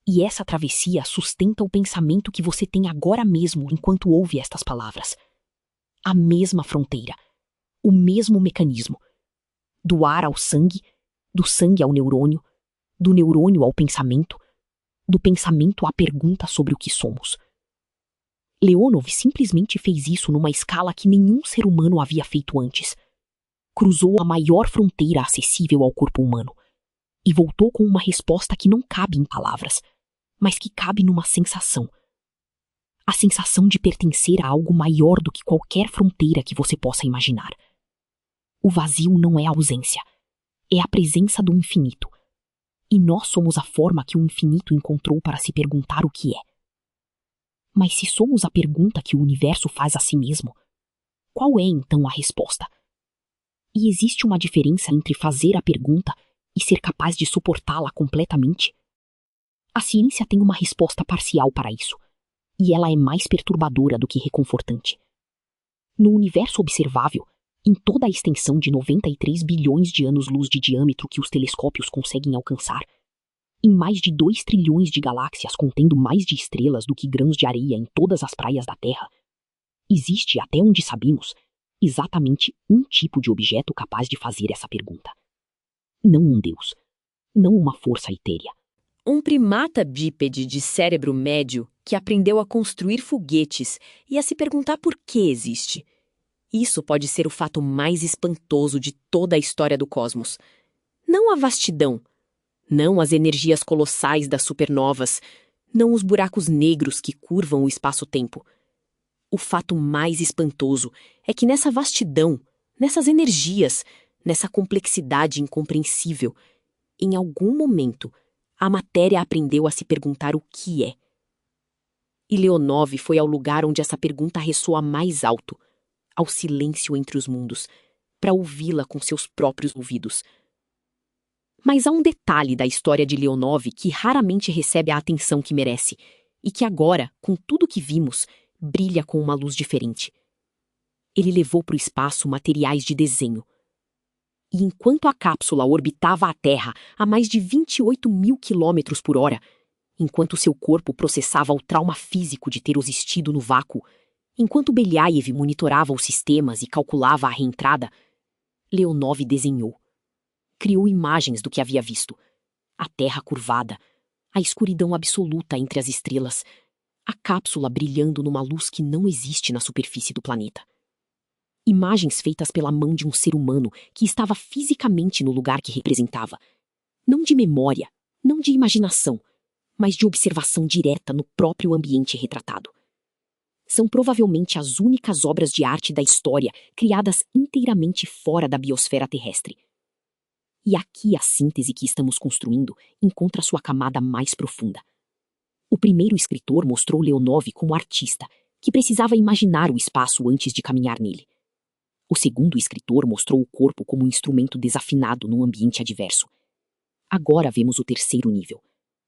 D: E essa travessia sustenta o pensamento que você tem agora mesmo enquanto ouve estas palavras. A mesma fronteira, o mesmo mecanismo. Do ar ao sangue, do sangue ao neurônio, do neurônio ao pensamento, do pensamento à pergunta sobre o que somos. Leonov simplesmente fez isso numa escala que nenhum ser humano havia feito antes. Cruzou a maior fronteira acessível ao corpo humano e voltou com uma resposta que não cabe em palavras, mas que cabe numa sensação. A sensação de pertencer a algo maior do que qualquer fronteira que você possa imaginar. O vazio não é a ausência, é a presença do infinito. E nós somos a forma que o infinito encontrou para se perguntar o que é. Mas se somos a pergunta que o universo faz a si mesmo, qual é então a resposta? E existe uma diferença entre fazer a pergunta e ser capaz de suportá-la completamente? A ciência tem uma resposta parcial para isso, e ela é mais perturbadora do que reconfortante. No universo observável, em toda a extensão de 93 bilhões de anos-luz de diâmetro que os telescópios conseguem alcançar, em mais de 2 trilhões de galáxias contendo mais de estrelas do que grãos de areia em todas as praias da Terra, existe, até onde sabemos, exatamente um tipo de objeto capaz de fazer essa pergunta. Não um Deus, não uma força etérea.
A: Um primata bípede de cérebro médio que aprendeu a construir foguetes e a se perguntar por que existe. Isso pode ser o fato mais espantoso de toda a história do cosmos. Não a vastidão, não as energias colossais das supernovas, não os buracos negros que curvam o espaço-tempo. O fato mais espantoso é que nessa vastidão, nessas energias, nessa complexidade incompreensível, em algum momento, a matéria aprendeu a se perguntar o que é. E Leonov foi ao lugar onde essa pergunta ressoa mais alto, ao silêncio entre os mundos, para ouvi-la com seus próprios ouvidos. Mas há um detalhe da história de Leonov que raramente recebe a atenção que merece, e que agora, com tudo que vimos, brilha com uma luz diferente. Ele levou para o espaço materiais de desenho. E enquanto a cápsula orbitava a Terra a mais de 28 mil quilômetros por hora, enquanto seu corpo processava o trauma físico de ter existido no vácuo, enquanto Belyaev monitorava os sistemas e calculava a reentrada, Leonov desenhou. Criou imagens do que havia visto. A Terra curvada, a escuridão absoluta entre as estrelas, a cápsula brilhando numa luz que não existe na superfície do planeta. Imagens feitas pela mão de um ser humano que estava fisicamente no lugar que representava. Não de memória, não de imaginação, mas de observação direta no próprio ambiente retratado. São provavelmente as únicas obras de arte da história criadas inteiramente fora da biosfera terrestre. E aqui a síntese que estamos construindo encontra sua camada mais profunda. O primeiro escritor mostrou Leonov como artista, que precisava imaginar o espaço antes de caminhar nele. O segundo escritor mostrou o corpo como um instrumento desafinado num ambiente adverso. Agora vemos o terceiro nível.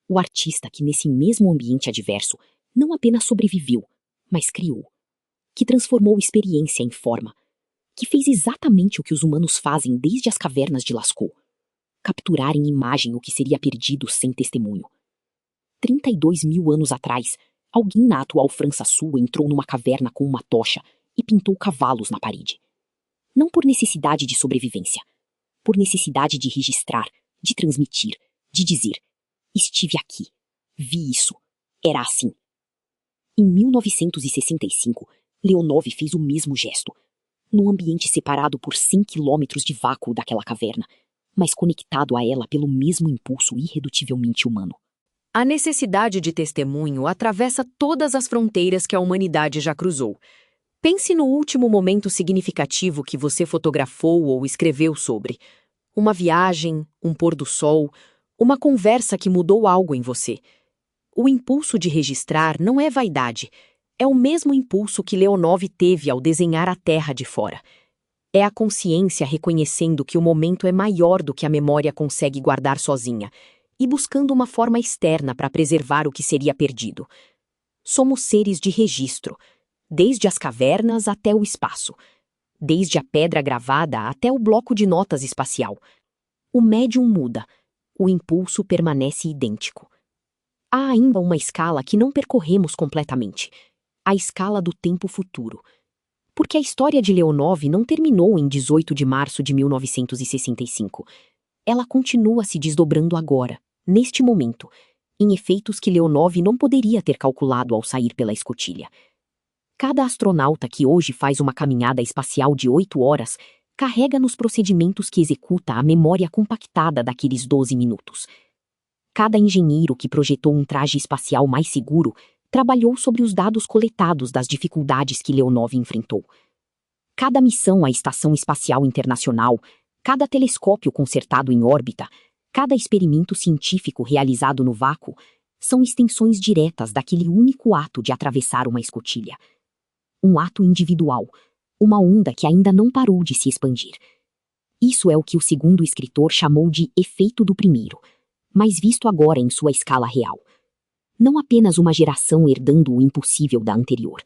A: O artista que nesse mesmo ambiente adverso não apenas sobreviveu, mas criou. Que transformou experiência em forma. Que fez exatamente o que os humanos fazem desde as cavernas de Lascaux. Capturar em imagem o que seria perdido sem testemunho. 32 mil anos atrás, alguém na atual França Sul entrou numa caverna com uma tocha e pintou cavalos na parede. Não por necessidade de sobrevivência, por necessidade de registrar, de transmitir, de dizer: estive aqui, vi isso, era assim. Em 1965, Leonov fez o mesmo gesto, num ambiente separado por 100 quilômetros de vácuo daquela caverna, mas conectado a ela pelo mesmo impulso irredutivelmente humano. A necessidade de testemunho atravessa todas as fronteiras que a humanidade já cruzou. Pense no último momento significativo que você fotografou ou escreveu sobre. Uma viagem, um pôr do sol, uma conversa que mudou algo em você. O impulso de registrar não é vaidade. É o mesmo impulso que Leonov teve ao desenhar a Terra de fora. É a consciência reconhecendo que o momento é maior do que a memória consegue guardar sozinha e buscando uma forma externa para preservar o que seria perdido.
D: Somos seres de registro, desde as cavernas até o espaço, desde a pedra gravada até o bloco de notas espacial. O médium muda, o impulso permanece idêntico. Há ainda uma escala que não percorremos completamente, a escala do tempo futuro. Porque a história de Leonov não terminou em 18 de março de 1965. Ela continua se desdobrando agora, neste momento, em efeitos que Leonov não poderia ter calculado ao sair pela escotilha. Cada astronauta que hoje faz uma caminhada espacial de 8 horas carrega nos procedimentos que executa a memória compactada daqueles 12 minutos. Cada engenheiro que projetou um traje espacial mais seguro trabalhou sobre os dados coletados das dificuldades que Leonov enfrentou. Cada missão à Estação Espacial Internacional, cada telescópio consertado em órbita, cada experimento científico realizado no vácuo são extensões diretas daquele único ato de atravessar uma escotilha. Um ato individual, uma onda que ainda não parou de se expandir. Isso é o que o segundo escritor chamou de efeito do primeiro, mas visto agora em sua escala real. Não apenas uma geração herdando o impossível da anterior.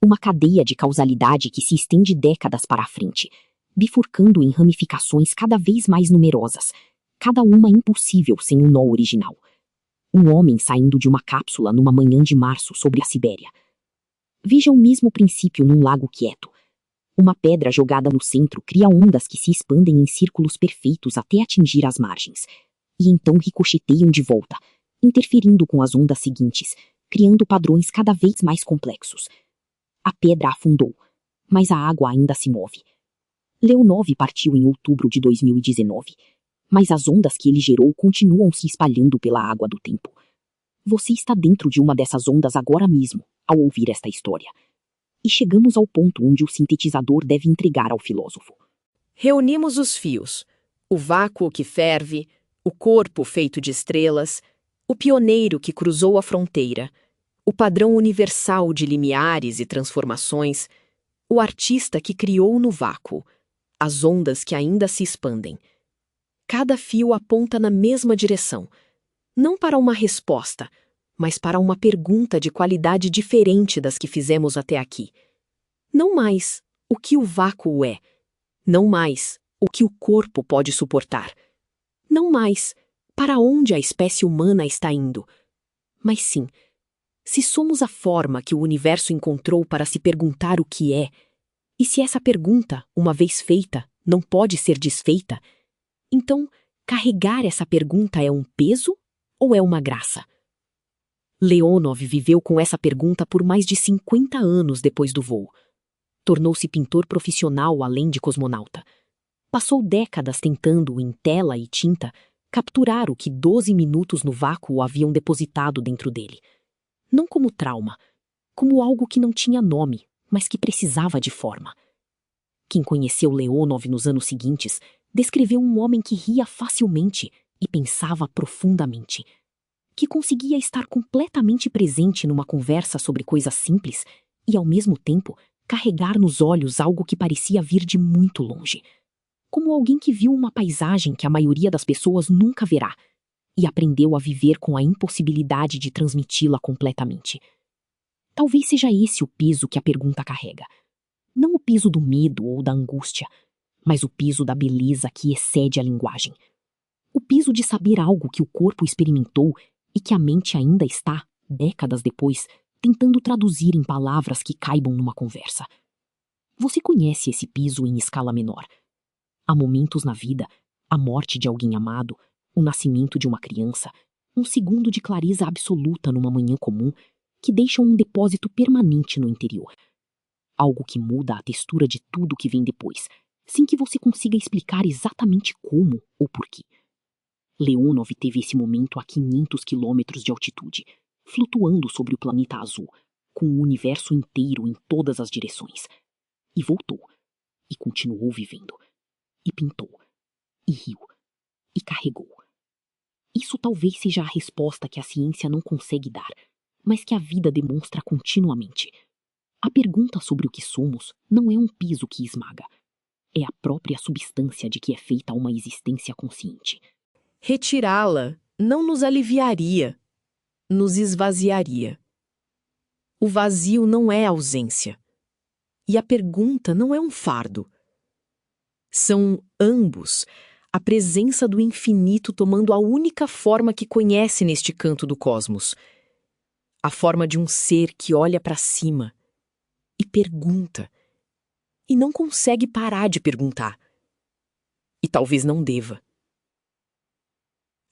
D: Uma cadeia de causalidade que se estende décadas para a frente, bifurcando em ramificações cada vez mais numerosas, cada uma impossível sem um nó original. Um homem saindo de uma cápsula numa manhã de março sobre a Sibéria. Veja o mesmo princípio num lago quieto. Uma pedra jogada no centro cria ondas que se expandem em círculos perfeitos até atingir as margens, e então ricocheteiam de volta, interferindo com as ondas seguintes, criando padrões cada vez mais complexos. A pedra afundou, mas a água ainda se move. Leonov partiu em outubro de 2019, mas as ondas que ele gerou continuam se espalhando pela água do tempo. Você está dentro de uma dessas ondas agora mesmo, ao ouvir esta história. E chegamos ao ponto onde o sintetizador deve entregar ao filósofo.
A: Reunimos os fios, o vácuo que ferve, o corpo feito de estrelas, o pioneiro que cruzou a fronteira, o padrão universal de limiares e transformações, o artista que criou no vácuo, as ondas que ainda se expandem. Cada fio aponta na mesma direção, não para uma resposta, mas para uma pergunta de qualidade diferente das que fizemos até aqui. Não mais o que o vácuo é, não mais o que o corpo pode suportar, não mais para onde a espécie humana está indo, mas sim, se somos a forma que o universo encontrou para se perguntar o que é, e se essa pergunta, uma vez feita, não pode ser desfeita, então carregar essa pergunta é um peso ou é uma graça? Leonov viveu com essa pergunta por mais de 50 anos depois do voo. Tornou-se pintor profissional além de cosmonauta. Passou décadas tentando, em tela e tinta, capturar o que 12 minutos no vácuo haviam depositado dentro dele. Não como trauma, como algo que não tinha nome, mas que precisava de forma. Quem conheceu Leonov nos anos seguintes descreveu um homem que ria facilmente e pensava profundamente, que conseguia estar completamente presente numa conversa sobre coisas simples e, ao mesmo tempo, carregar nos olhos algo que parecia vir de muito longe, como alguém que viu uma paisagem que a maioria das pessoas nunca verá e aprendeu a viver com a impossibilidade de transmiti-la completamente. Talvez seja esse o peso que a pergunta carrega. Não o peso do medo ou da angústia, mas o peso da beleza que excede a linguagem. O peso de saber algo que o corpo experimentou e que a mente ainda está, décadas depois, tentando traduzir em palavras que caibam numa conversa. Você conhece esse peso em escala menor. Há momentos na vida, a morte de alguém amado, o nascimento de uma criança, um segundo de clareza absoluta numa manhã comum, que deixam um depósito permanente no interior. Algo que muda a textura de tudo que vem depois, sem que você consiga explicar exatamente como ou porquê. Leonov teve esse momento a 500 quilômetros de altitude, flutuando sobre o planeta azul, com o universo inteiro em todas as direções. E voltou, e continuou vivendo, e pintou, e riu, e carregou. Isso talvez seja a resposta que a ciência não consegue dar, mas que a vida demonstra continuamente. A pergunta sobre o que somos não é um peso que esmaga. É a própria substância de que é feita uma existência consciente. Retirá-la não nos aliviaria, nos esvaziaria. O vazio não é ausência. E a pergunta não é um fardo. São ambos a presença do infinito tomando a única forma que conhece neste canto do cosmos. A forma de um ser que olha para cima e pergunta, e não consegue parar de perguntar. E talvez não deva.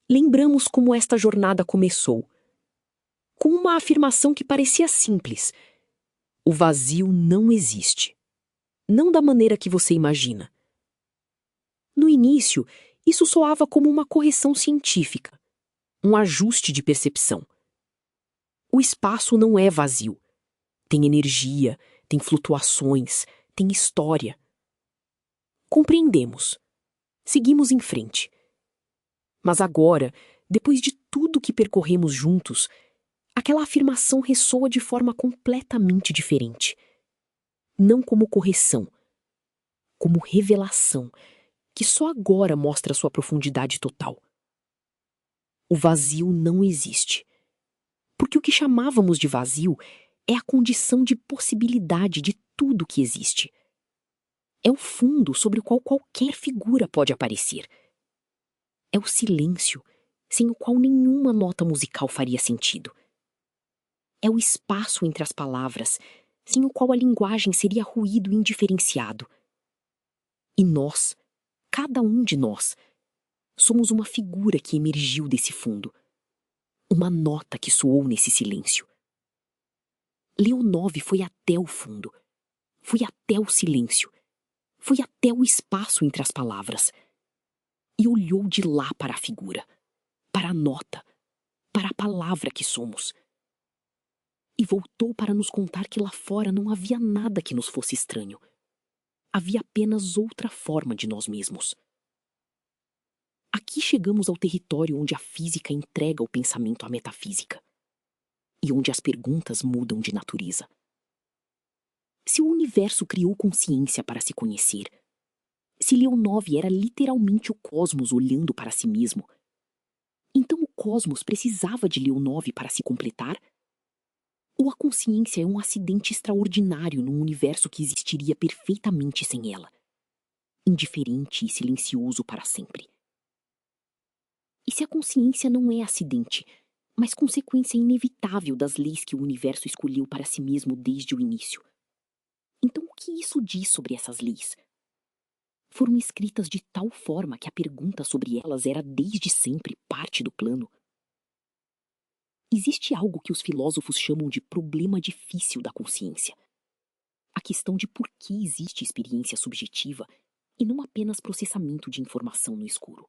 A: Lembramos como esta jornada começou, com uma afirmação que parecia simples. O vazio não existe. Não da maneira que você imagina. No início, isso soava como uma correção científica, um ajuste de percepção. O espaço não é vazio. Tem energia, tem flutuações, tem história. Compreendemos. Seguimos em frente. Mas agora, depois de tudo que percorremos juntos, aquela afirmação ressoa de forma completamente diferente. Não como correção, como revelação, que só agora mostra sua profundidade total. O vazio não existe. Porque o que chamávamos de vazio é a condição de possibilidade de tudo que existe. É o fundo sobre o qual qualquer figura pode aparecer. É o silêncio, sem o qual nenhuma nota musical faria sentido. É o espaço entre as palavras, sem o qual a linguagem seria ruído indiferenciado. E nós, cada um de nós, somos uma figura que emergiu desse fundo. Uma nota que soou nesse silêncio. Leonov foi até o fundo. Foi até o silêncio. Foi até o espaço entre as palavras. E olhou de lá para a figura, para a nota, para a palavra que somos. E voltou para nos contar que lá fora não havia nada que nos fosse estranho. Havia apenas outra forma de nós mesmos. Aqui chegamos ao território onde a física entrega o pensamento à metafísica. E onde as perguntas mudam de natureza. Se o universo criou consciência para se conhecer, se Leonov era literalmente o cosmos olhando para si mesmo, então o cosmos precisava de Leonov para se completar? Ou a consciência é um acidente extraordinário num universo que existiria perfeitamente sem ela, indiferente e silencioso para sempre? E se a consciência não é acidente, mas consequência inevitável das leis que o universo escolheu para si mesmo desde o início? Então o que isso diz sobre essas leis? Foram escritas de tal forma que a pergunta sobre elas era desde sempre parte do plano. Existe algo que os filósofos chamam de problema difícil da consciência. A questão de por que existe experiência subjetiva e não apenas processamento de informação no escuro.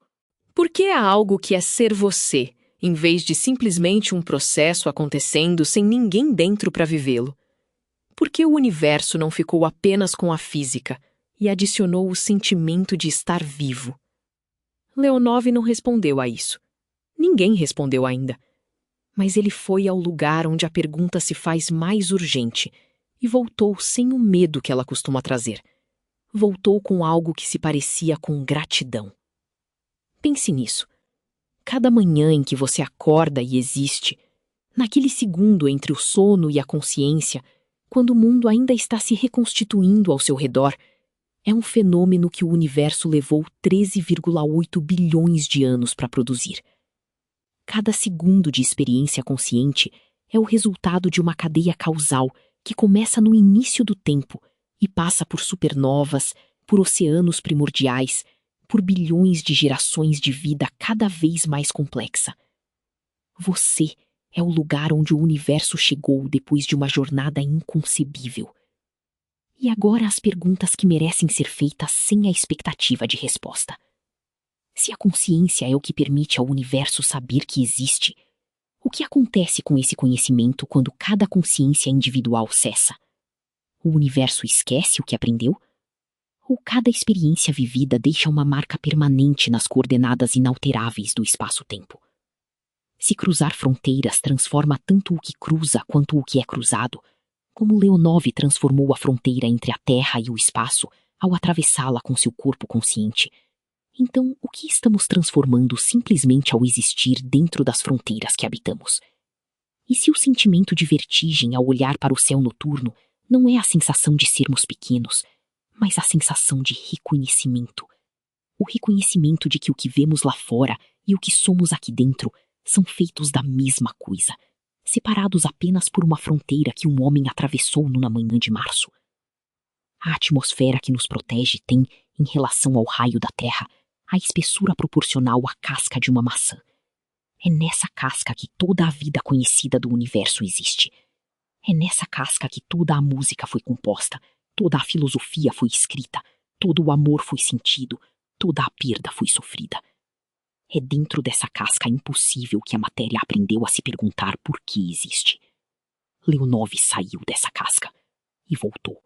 A: Por que há algo que é ser você, em vez de simplesmente um processo acontecendo sem ninguém dentro para vivê-lo? Por que o universo não ficou apenas com a física e adicionou o sentimento de estar vivo? Leonov não respondeu a isso. Ninguém respondeu ainda. Mas ele foi ao lugar onde a pergunta se faz mais urgente e voltou sem o medo que ela costuma trazer. Voltou com algo que se parecia com gratidão. Pense nisso. Cada manhã em que você acorda e existe, naquele segundo entre o sono e a consciência, quando o mundo ainda está se reconstituindo ao seu redor, é um fenômeno que o universo levou 13,8 bilhões de anos para produzir. Cada segundo de experiência consciente é o resultado de uma cadeia causal que começa no início do tempo e passa por supernovas, por oceanos primordiais, por bilhões de gerações de vida cada vez mais complexa. Você é o lugar onde o universo chegou depois de uma jornada inconcebível. E agora as perguntas que merecem ser feitas sem a expectativa de resposta. Se a consciência é o que permite ao universo saber que existe, o que acontece com esse conhecimento quando cada consciência individual cessa? O universo esquece o que aprendeu? Ou cada experiência vivida deixa uma marca permanente nas coordenadas inalteráveis do espaço-tempo? Se cruzar fronteiras transforma tanto o que cruza quanto o que é cruzado, como Leonov transformou a fronteira entre a Terra e o espaço ao atravessá-la com seu corpo consciente, então o que estamos transformando simplesmente ao existir dentro das fronteiras que habitamos?
D: E se o sentimento de vertigem ao olhar para o céu noturno não é a sensação de sermos pequenos, mas a sensação de reconhecimento? O reconhecimento de que o que vemos lá fora e o que somos aqui dentro são feitos da mesma coisa, separados apenas por uma fronteira que um homem atravessou numa manhã de março. A atmosfera que nos protege tem, em relação ao raio da Terra, a espessura proporcional à casca de uma maçã. É nessa casca que toda a vida conhecida do universo existe. É nessa casca que toda a música foi composta, toda a filosofia foi escrita, todo o amor foi sentido, toda a perda foi sofrida. É dentro dessa casca impossível que a matéria aprendeu a se perguntar por que existe. Leonov saiu dessa casca e voltou.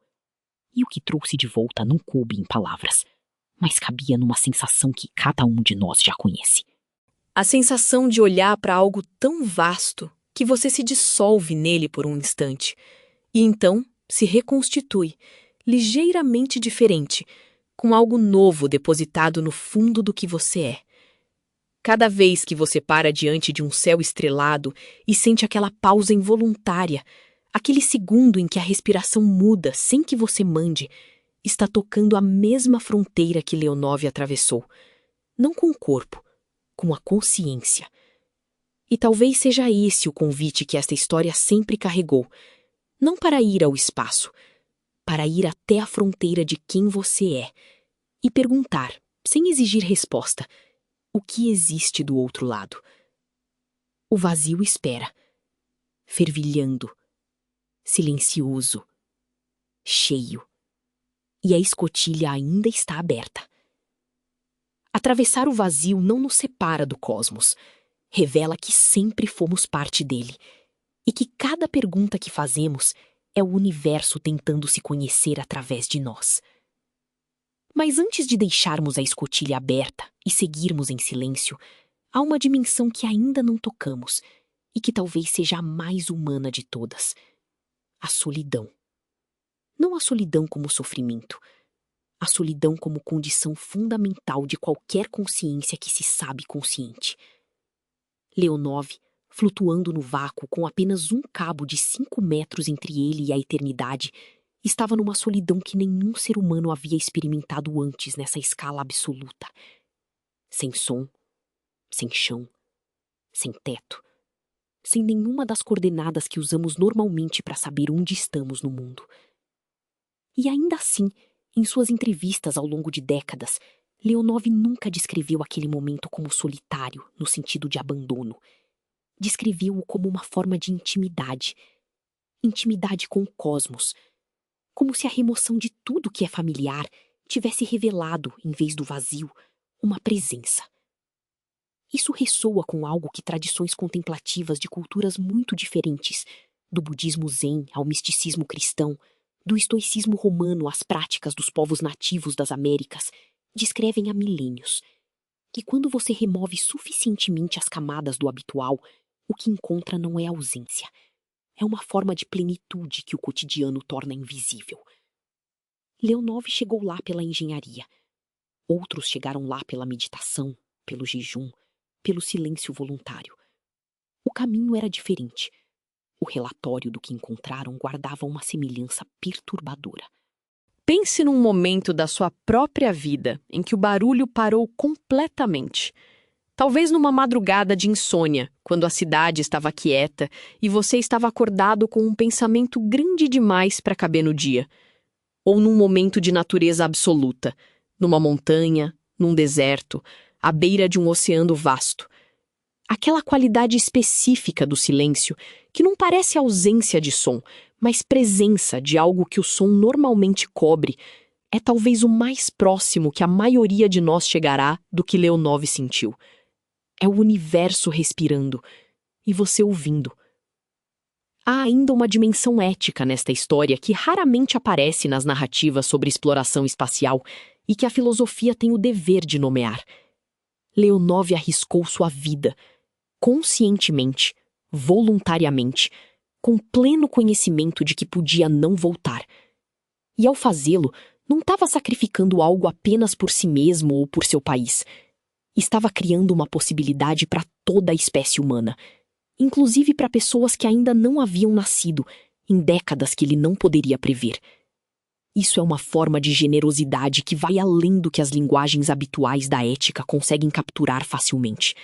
D: E o que trouxe de volta não coube em palavras, mas cabia numa sensação que cada um de nós já conhece.
A: A sensação de olhar para algo tão vasto que você se dissolve nele por um instante e então se reconstitui, ligeiramente diferente, com algo novo depositado no fundo do que você é. Cada vez que você para diante de um céu estrelado e sente aquela pausa involuntária, aquele segundo em que a respiração muda sem que você mande, está tocando a mesma fronteira que Leonov atravessou, não com o corpo, com a consciência. E talvez seja esse o convite que esta história sempre carregou, não para ir ao espaço, para ir até a fronteira de quem você é e perguntar, sem exigir resposta, o que existe do outro lado. O vazio espera, fervilhando, silencioso, cheio, e a escotilha ainda está aberta. Atravessar o vazio não nos separa do cosmos, revela que sempre fomos parte dele, e que cada pergunta que fazemos é o universo tentando se conhecer através de nós. Mas antes de deixarmos a escotilha aberta e seguirmos em silêncio, há uma dimensão que ainda não tocamos e que talvez seja a mais humana de todas: a solidão. Não a solidão como sofrimento, a solidão como condição fundamental de qualquer consciência que se sabe consciente. Leonov, flutuando no vácuo com apenas um cabo de 5 metros entre ele e a eternidade, estava numa solidão que nenhum ser humano havia experimentado antes nessa escala absoluta. Sem som, sem chão, sem teto, sem nenhuma das coordenadas que usamos normalmente para saber onde estamos no mundo. E ainda assim, em suas entrevistas ao longo de décadas, Leonov nunca descreveu aquele momento como solitário, no sentido de abandono. Descreveu-o como uma forma de intimidade. Intimidade com o cosmos. Como se a remoção de tudo que é familiar tivesse revelado, em vez do vazio, uma presença. Isso ressoa com algo que tradições contemplativas de culturas muito diferentes, do budismo zen ao misticismo cristão, do estoicismo romano às práticas dos povos nativos das Américas, descrevem há milênios. E quando você remove suficientemente as camadas do habitual, o que encontra não é ausência. É uma forma de plenitude que o cotidiano torna invisível. Leonov chegou lá pela engenharia. Outros chegaram lá pela meditação, pelo jejum, pelo silêncio voluntário. O caminho era diferente. O relatório do que encontraram guardava uma semelhança perturbadora. Pense num momento da sua própria vida em que o barulho parou completamente. Talvez numa madrugada de insônia, quando a cidade estava quieta e você estava acordado com um pensamento grande demais para caber no dia. Ou num momento de natureza absoluta, numa montanha, num deserto, à beira de um oceano vasto. Aquela qualidade específica do silêncio que não parece ausência de som, mas presença de algo que o som normalmente cobre, é talvez o mais próximo que a maioria de nós chegará do que Leonov sentiu. É o universo respirando e você ouvindo. Há ainda uma dimensão ética nesta história que raramente aparece nas narrativas sobre exploração espacial e que a filosofia tem o dever de nomear. Leonov arriscou sua vida, conscientemente, voluntariamente, com pleno conhecimento de que podia não voltar. E ao fazê-lo, não estava sacrificando algo apenas por si mesmo ou por seu país. Estava criando uma possibilidade para toda a espécie humana.
D: inclusive para pessoas que ainda não haviam nascido, em décadas que ele não poderia prever. Isso é uma forma de generosidade que vai além do que as linguagens habituais da ética conseguem capturar facilmente.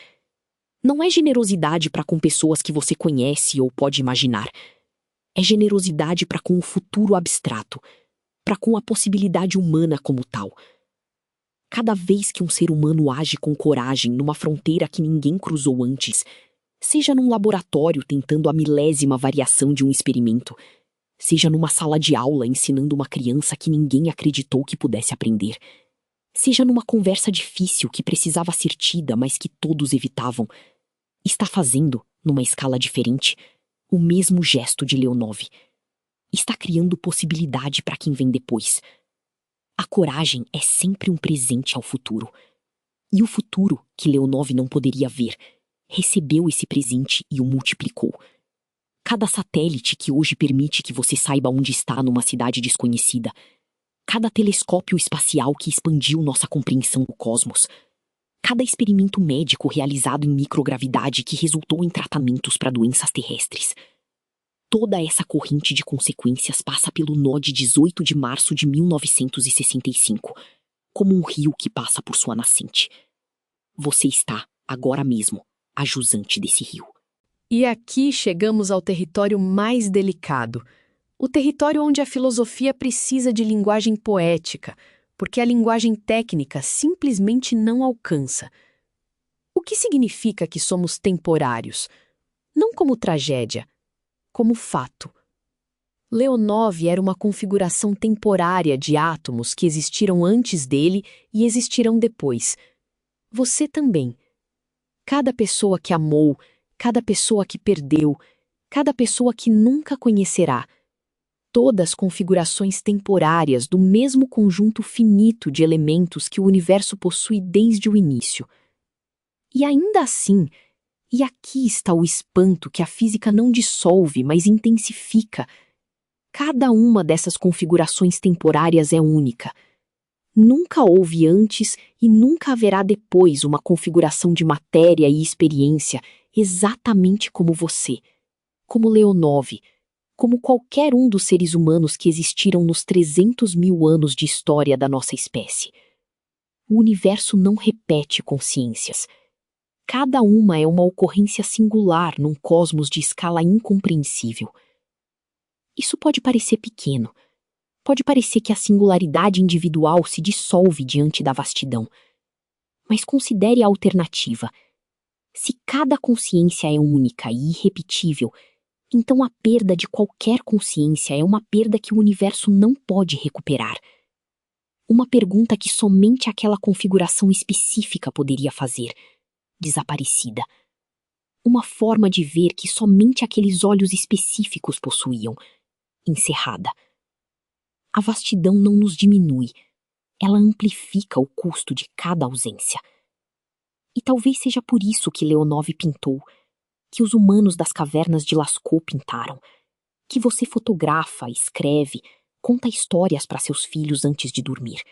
D: Não é generosidade para com pessoas que você conhece ou pode imaginar. É generosidade para com o futuro abstrato, para com a possibilidade humana como tal. Cada vez que um ser humano age com coragem numa fronteira que ninguém cruzou antes, seja num laboratório tentando a milésima variação de um experimento, seja numa sala de aula ensinando uma criança que ninguém acreditou que pudesse aprender, seja numa conversa difícil que precisava ser tida, mas que todos evitavam, está fazendo, numa escala diferente, o mesmo gesto de Leonov. Está criando possibilidade para quem vem depois. A coragem é sempre um presente ao futuro. E o futuro, que Leonov não poderia ver, recebeu esse presente e o multiplicou. Cada satélite que hoje permite que você saiba onde está numa cidade desconhecida, cada telescópio espacial que expandiu nossa compreensão do cosmos, cada experimento médico realizado em microgravidade que resultou em tratamentos para doenças terrestres. Toda essa corrente de consequências passa pelo nó de 18 de março de 1965, como um rio que passa por sua nascente. Você está, agora mesmo, a jusante desse rio.
A: E aqui chegamos ao território mais delicado, o território onde a filosofia precisa de linguagem poética, porque a linguagem técnica simplesmente não alcança. O que significa que somos temporários? Não como tragédia, como fato. Leonov era uma configuração temporária de átomos que existiram antes dele e existirão depois. Você também. Cada pessoa que amou, cada pessoa que perdeu, cada pessoa que nunca conhecerá. Todas configurações temporárias do mesmo conjunto finito de elementos que o universo possui desde o início. E ainda assim, e aqui está o espanto que a física não dissolve, mas intensifica, cada uma dessas configurações temporárias é única. Nunca houve antes e nunca haverá depois uma configuração de matéria e experiência exatamente como você, como Leonov, como qualquer um dos seres humanos que existiram nos 300 mil anos de história da nossa espécie. O universo não repete consciências. Cada uma é uma ocorrência singular num cosmos de escala incompreensível. Isso pode parecer pequeno. Pode parecer que a singularidade individual se dissolve diante da vastidão. Mas considere a alternativa. Se cada consciência é única e irrepetível, então a perda de qualquer consciência é uma perda que o universo não pode recuperar. Uma pergunta que somente aquela configuração específica poderia fazer, desaparecida. Uma forma de ver que somente aqueles olhos específicos possuíam, encerrada. A vastidão não nos diminui, ela amplifica o custo de cada ausência. E talvez seja por isso que Leonov pintou, que os humanos das cavernas de Lascaux pintaram, que você fotografa, escreve, conta histórias para seus filhos antes de dormir.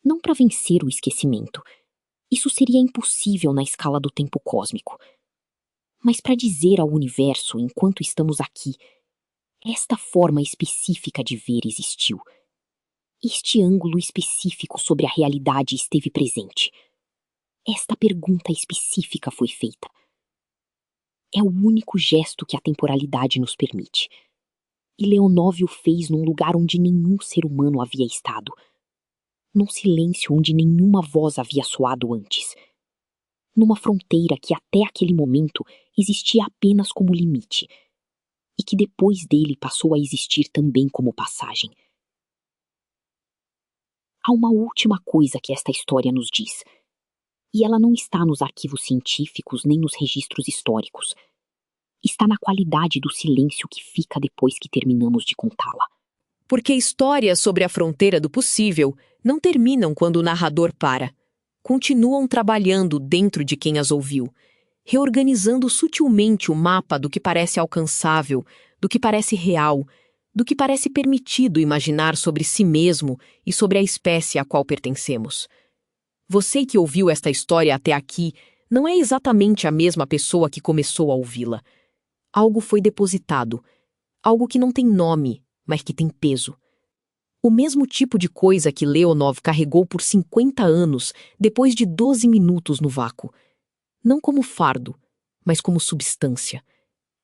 A: Não para vencer o esquecimento. Isso seria impossível na escala do tempo cósmico. Mas para dizer ao universo, enquanto estamos aqui, esta forma específica de ver existiu. Este ângulo específico sobre a realidade esteve presente. Esta pergunta específica foi feita. É o único gesto que a temporalidade nos permite. E Leonov o fez num lugar onde nenhum ser humano havia estado. Num silêncio onde nenhuma voz havia soado antes. Numa fronteira que até aquele momento existia apenas como limite. E que depois dele passou a existir também como passagem. Há uma última coisa que esta história nos diz. E ela não está nos arquivos científicos nem nos registros históricos. Está na qualidade do silêncio que fica depois que terminamos de contá-la. Porque histórias sobre a fronteira do possível não terminam quando o narrador para. Continuam trabalhando dentro de quem as ouviu, reorganizando sutilmente o mapa do que parece alcançável, do que parece real, do que parece permitido imaginar sobre si mesmo e sobre a espécie a qual pertencemos. Você que ouviu esta história até aqui não é exatamente a mesma pessoa que começou a ouvi-la. Algo foi depositado, algo que não tem nome, mas que tem peso. O mesmo tipo de coisa que Leonov carregou por 50 anos depois de 12 minutos no vácuo. Não como fardo, mas como substância.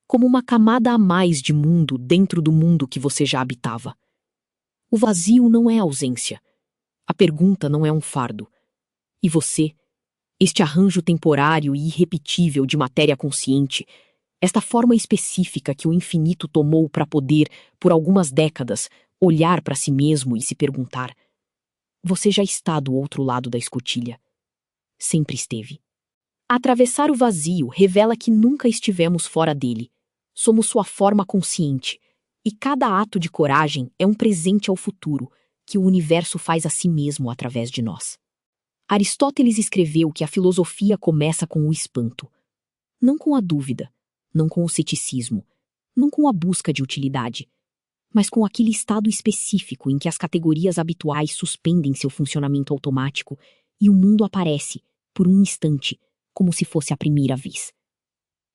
A: Como uma camada a mais de mundo dentro do mundo que você já habitava. O vazio não é ausência. A pergunta não é um fardo. E você, este arranjo temporário e irrepetível de matéria consciente, esta forma específica que o infinito tomou para poder, por algumas décadas, olhar para si mesmo e se perguntar: você já está do outro lado da escotilha. Sempre esteve. Atravessar o vazio revela que nunca estivemos fora dele. Somos sua forma consciente. E cada ato de coragem é um presente ao futuro que o universo faz a si mesmo através de nós. Aristóteles escreveu que a filosofia começa com o espanto. Não com a dúvida, não com o ceticismo, não com a busca de utilidade, mas com aquele estado específico em que as categorias habituais suspendem seu funcionamento automático e o mundo aparece, por um instante, como se fosse a primeira vez.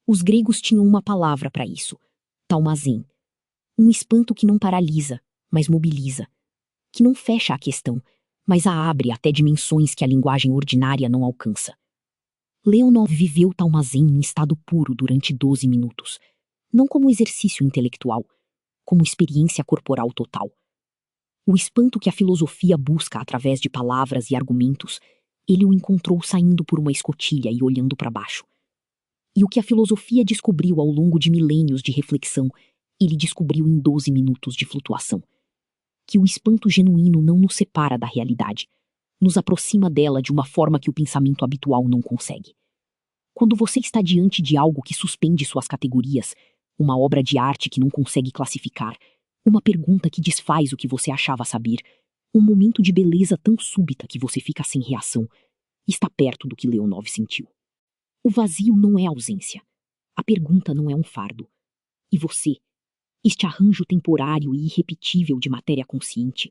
A: Os gregos tinham uma palavra para isso, talmazen. Um espanto que não paralisa, mas mobiliza. Que não fecha a questão, mas a abre até dimensões que a linguagem ordinária não alcança. Leonov viveu talmazen em estado puro durante 12 minutos, não como exercício intelectual, como experiência corporal total. O espanto que a filosofia busca através de palavras e argumentos, ele o encontrou saindo por uma escotilha e olhando para baixo. E o que a filosofia descobriu ao longo de milênios de reflexão, ele descobriu em 12 minutos de flutuação. Que o espanto genuíno não nos separa da realidade, nos aproxima dela de uma forma que o pensamento habitual não consegue. Quando você está diante de algo que suspende suas categorias, uma obra de arte que não consegue classificar, uma pergunta que desfaz o que você achava saber, um momento de beleza tão súbita que você fica sem reação, está perto do que Leonov sentiu. O vazio não é ausência. A pergunta não é um fardo. E você, este arranjo temporário e irrepetível de matéria consciente,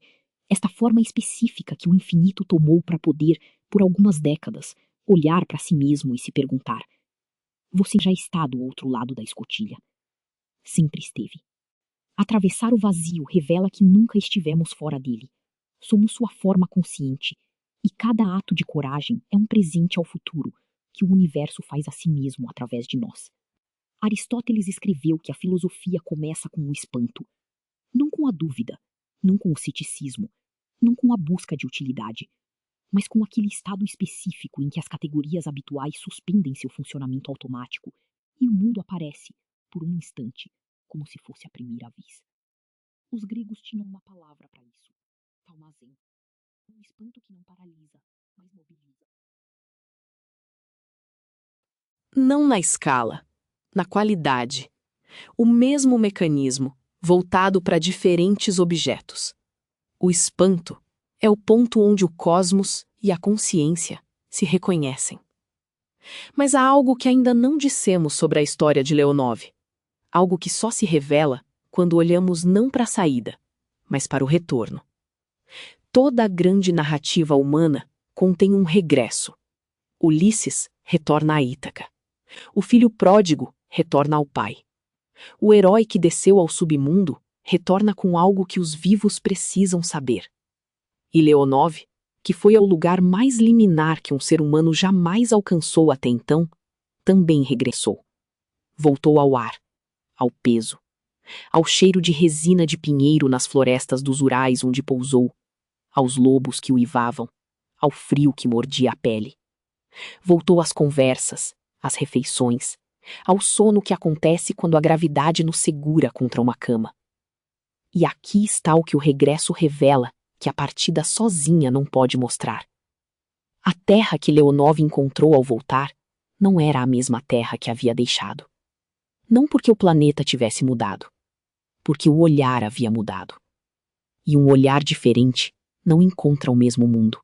A: esta forma específica que o infinito tomou para poder, por algumas décadas, olhar para si mesmo e se perguntar: você já está do outro lado da escotilha. Sempre esteve. Atravessar o vazio revela que nunca estivemos fora dele. Somos sua forma consciente, e cada ato de coragem é um presente ao futuro que o universo faz a si mesmo através de nós. Aristóteles escreveu que a filosofia começa com o espanto, não com a dúvida, não com o ceticismo, não com a busca de utilidade, mas com aquele estado específico em que as categorias habituais suspendem seu funcionamento automático e o mundo aparece, por um instante, como se fosse a primeira vez. Os gregos tinham uma palavra para isso, talmazen, um espanto que não paralisa, mas mobiliza. Não na escala, na qualidade. O mesmo mecanismo, voltado para diferentes objetos. O espanto é o ponto onde o cosmos e a consciência se reconhecem. Mas há algo que ainda não dissemos sobre a história de Leonov. Algo que só se revela quando olhamos não para a saída, mas para o retorno. Toda a grande narrativa humana contém um regresso. Ulisses retorna a Ítaca. O filho pródigo retorna ao pai. O herói que desceu ao submundo retorna com algo que os vivos precisam saber. E Leonov, que foi ao lugar mais liminar que um ser humano jamais alcançou até então, também regressou. Voltou ao ar, ao peso, ao cheiro de resina de pinheiro nas florestas dos Urais onde pousou, aos lobos que uivavam, ao frio que mordia a pele. Voltou às conversas, às refeições, ao sono que acontece quando a gravidade nos segura contra uma cama. E aqui está o que o regresso revela que a partida sozinha não pode mostrar. A terra que Leonov encontrou ao voltar não era a mesma terra que havia deixado. Não porque o planeta tivesse mudado, porque o olhar havia mudado. E um olhar diferente não encontra o mesmo mundo.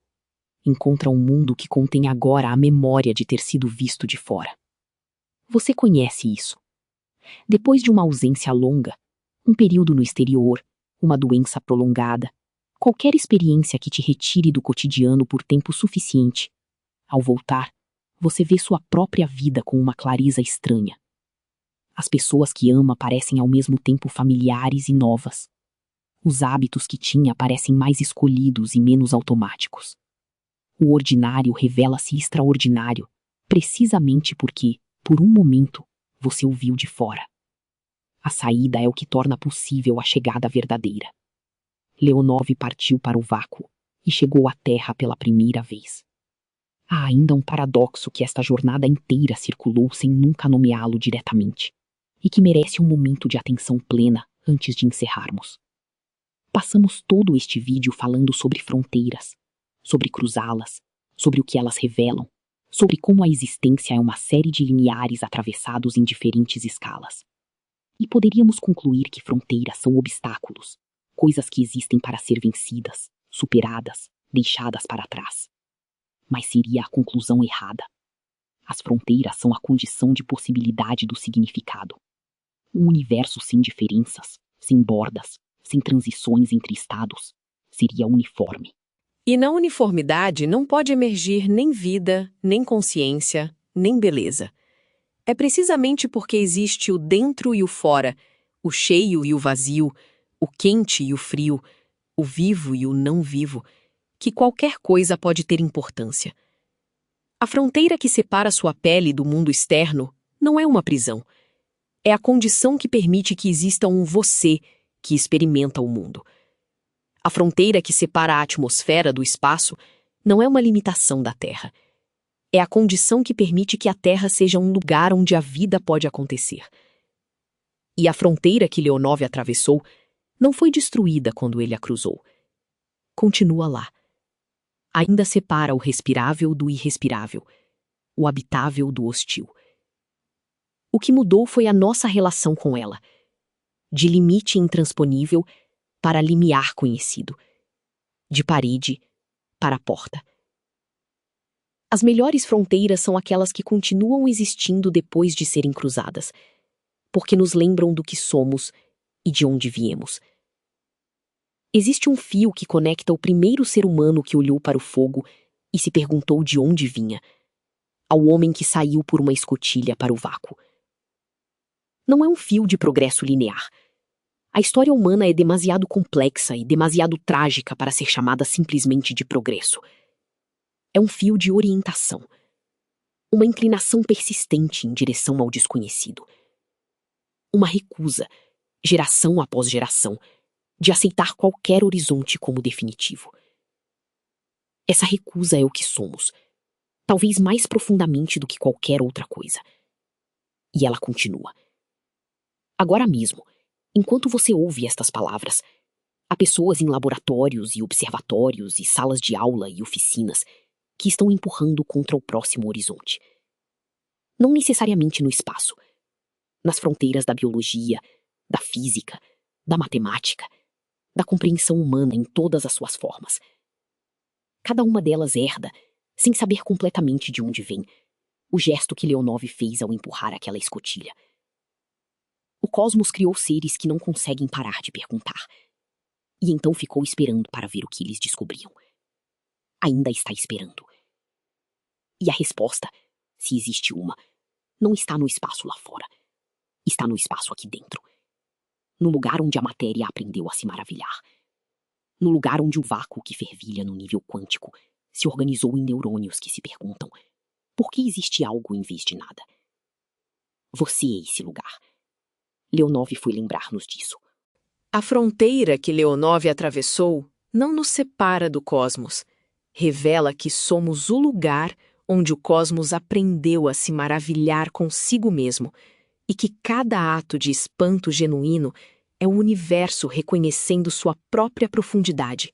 A: Encontra um mundo que contém agora a memória de ter sido visto de fora. Você conhece isso. Depois de uma ausência longa, um período no exterior, uma doença prolongada, qualquer experiência que te retire do cotidiano por tempo suficiente, ao voltar,
D: Você vê sua própria vida com uma clareza estranha. As pessoas que ama parecem ao mesmo tempo familiares e novas. Os hábitos que tinha parecem mais escolhidos e menos automáticos. O ordinário revela-se extraordinário, precisamente porque, por um momento, você o viu de fora. A saída é o que torna possível a chegada verdadeira. Leonov partiu para o vácuo e chegou à Terra pela primeira vez. Há ainda um paradoxo que esta jornada inteira circulou sem nunca nomeá-lo diretamente, e que merece um momento de atenção plena antes de encerrarmos. Passamos todo este vídeo falando sobre fronteiras, sobre cruzá-las, sobre o que elas revelam, sobre como a existência é uma série de limiares atravessados em diferentes escalas. E poderíamos concluir que fronteiras são obstáculos, coisas que existem para ser vencidas, superadas, deixadas para trás. Mas seria a conclusão errada. As fronteiras são a condição de possibilidade do significado. Um universo sem diferenças, sem bordas, sem transições entre estados, seria uniforme.
A: E na uniformidade não pode emergir nem vida, nem consciência, nem beleza. É precisamente porque existe o dentro e o fora, o cheio e o vazio, o quente e o frio, o vivo e o não vivo, que qualquer coisa pode ter importância. A fronteira que separa sua pele do mundo externo não é uma prisão. É a condição que permite que exista um você que experimenta o mundo. A fronteira que separa a atmosfera do espaço não é uma limitação da Terra. É a condição que permite que a Terra seja um lugar onde a vida pode acontecer. E a fronteira que Leonov atravessou não foi destruída quando ele a cruzou. Continua lá. Ainda separa o respirável do irrespirável, o habitável do hostil. O que mudou foi a nossa relação com ela, de limite intransponível para limiar conhecido, de parede para porta. As melhores fronteiras são aquelas que continuam existindo depois de serem cruzadas, porque nos lembram do que somos e de onde viemos. Existe um fio que conecta o primeiro ser humano que olhou para o fogo e se perguntou de onde vinha, ao homem que saiu por uma escotilha para o vácuo. Não é um fio de progresso linear. A história humana é demasiado complexa e demasiado trágica para ser chamada simplesmente de progresso. É um fio de orientação. Uma inclinação persistente em direção ao desconhecido. Uma recusa, geração após geração, de aceitar qualquer horizonte como definitivo. Essa recusa é o que somos, talvez mais profundamente do que qualquer outra coisa. E ela continua. Agora mesmo, enquanto você ouve estas palavras, há pessoas em laboratórios e observatórios e salas de aula e oficinas que estão empurrando contra o próximo horizonte. Não necessariamente no espaço, nas fronteiras da biologia, da física, da matemática, da compreensão humana em todas as suas formas. Cada uma delas herda, sem saber completamente de onde vem, o gesto que Leonov fez ao empurrar aquela escotilha. O cosmos criou seres que não conseguem parar de perguntar. E então ficou esperando para ver o que eles descobriam. Ainda está esperando. E a resposta, se existe uma, não está no espaço lá fora. Está no espaço aqui dentro. No lugar onde a matéria aprendeu a se maravilhar. No lugar onde o vácuo que fervilha no nível quântico se organizou em neurônios que se perguntam: por que existe algo em vez de nada? Você é esse lugar. Leonov foi lembrar-nos disso. A fronteira que Leonov atravessou não nos separa do cosmos. Revela que somos o lugar onde o cosmos aprendeu a se maravilhar consigo mesmo e que cada ato de espanto genuíno é o universo reconhecendo sua própria profundidade.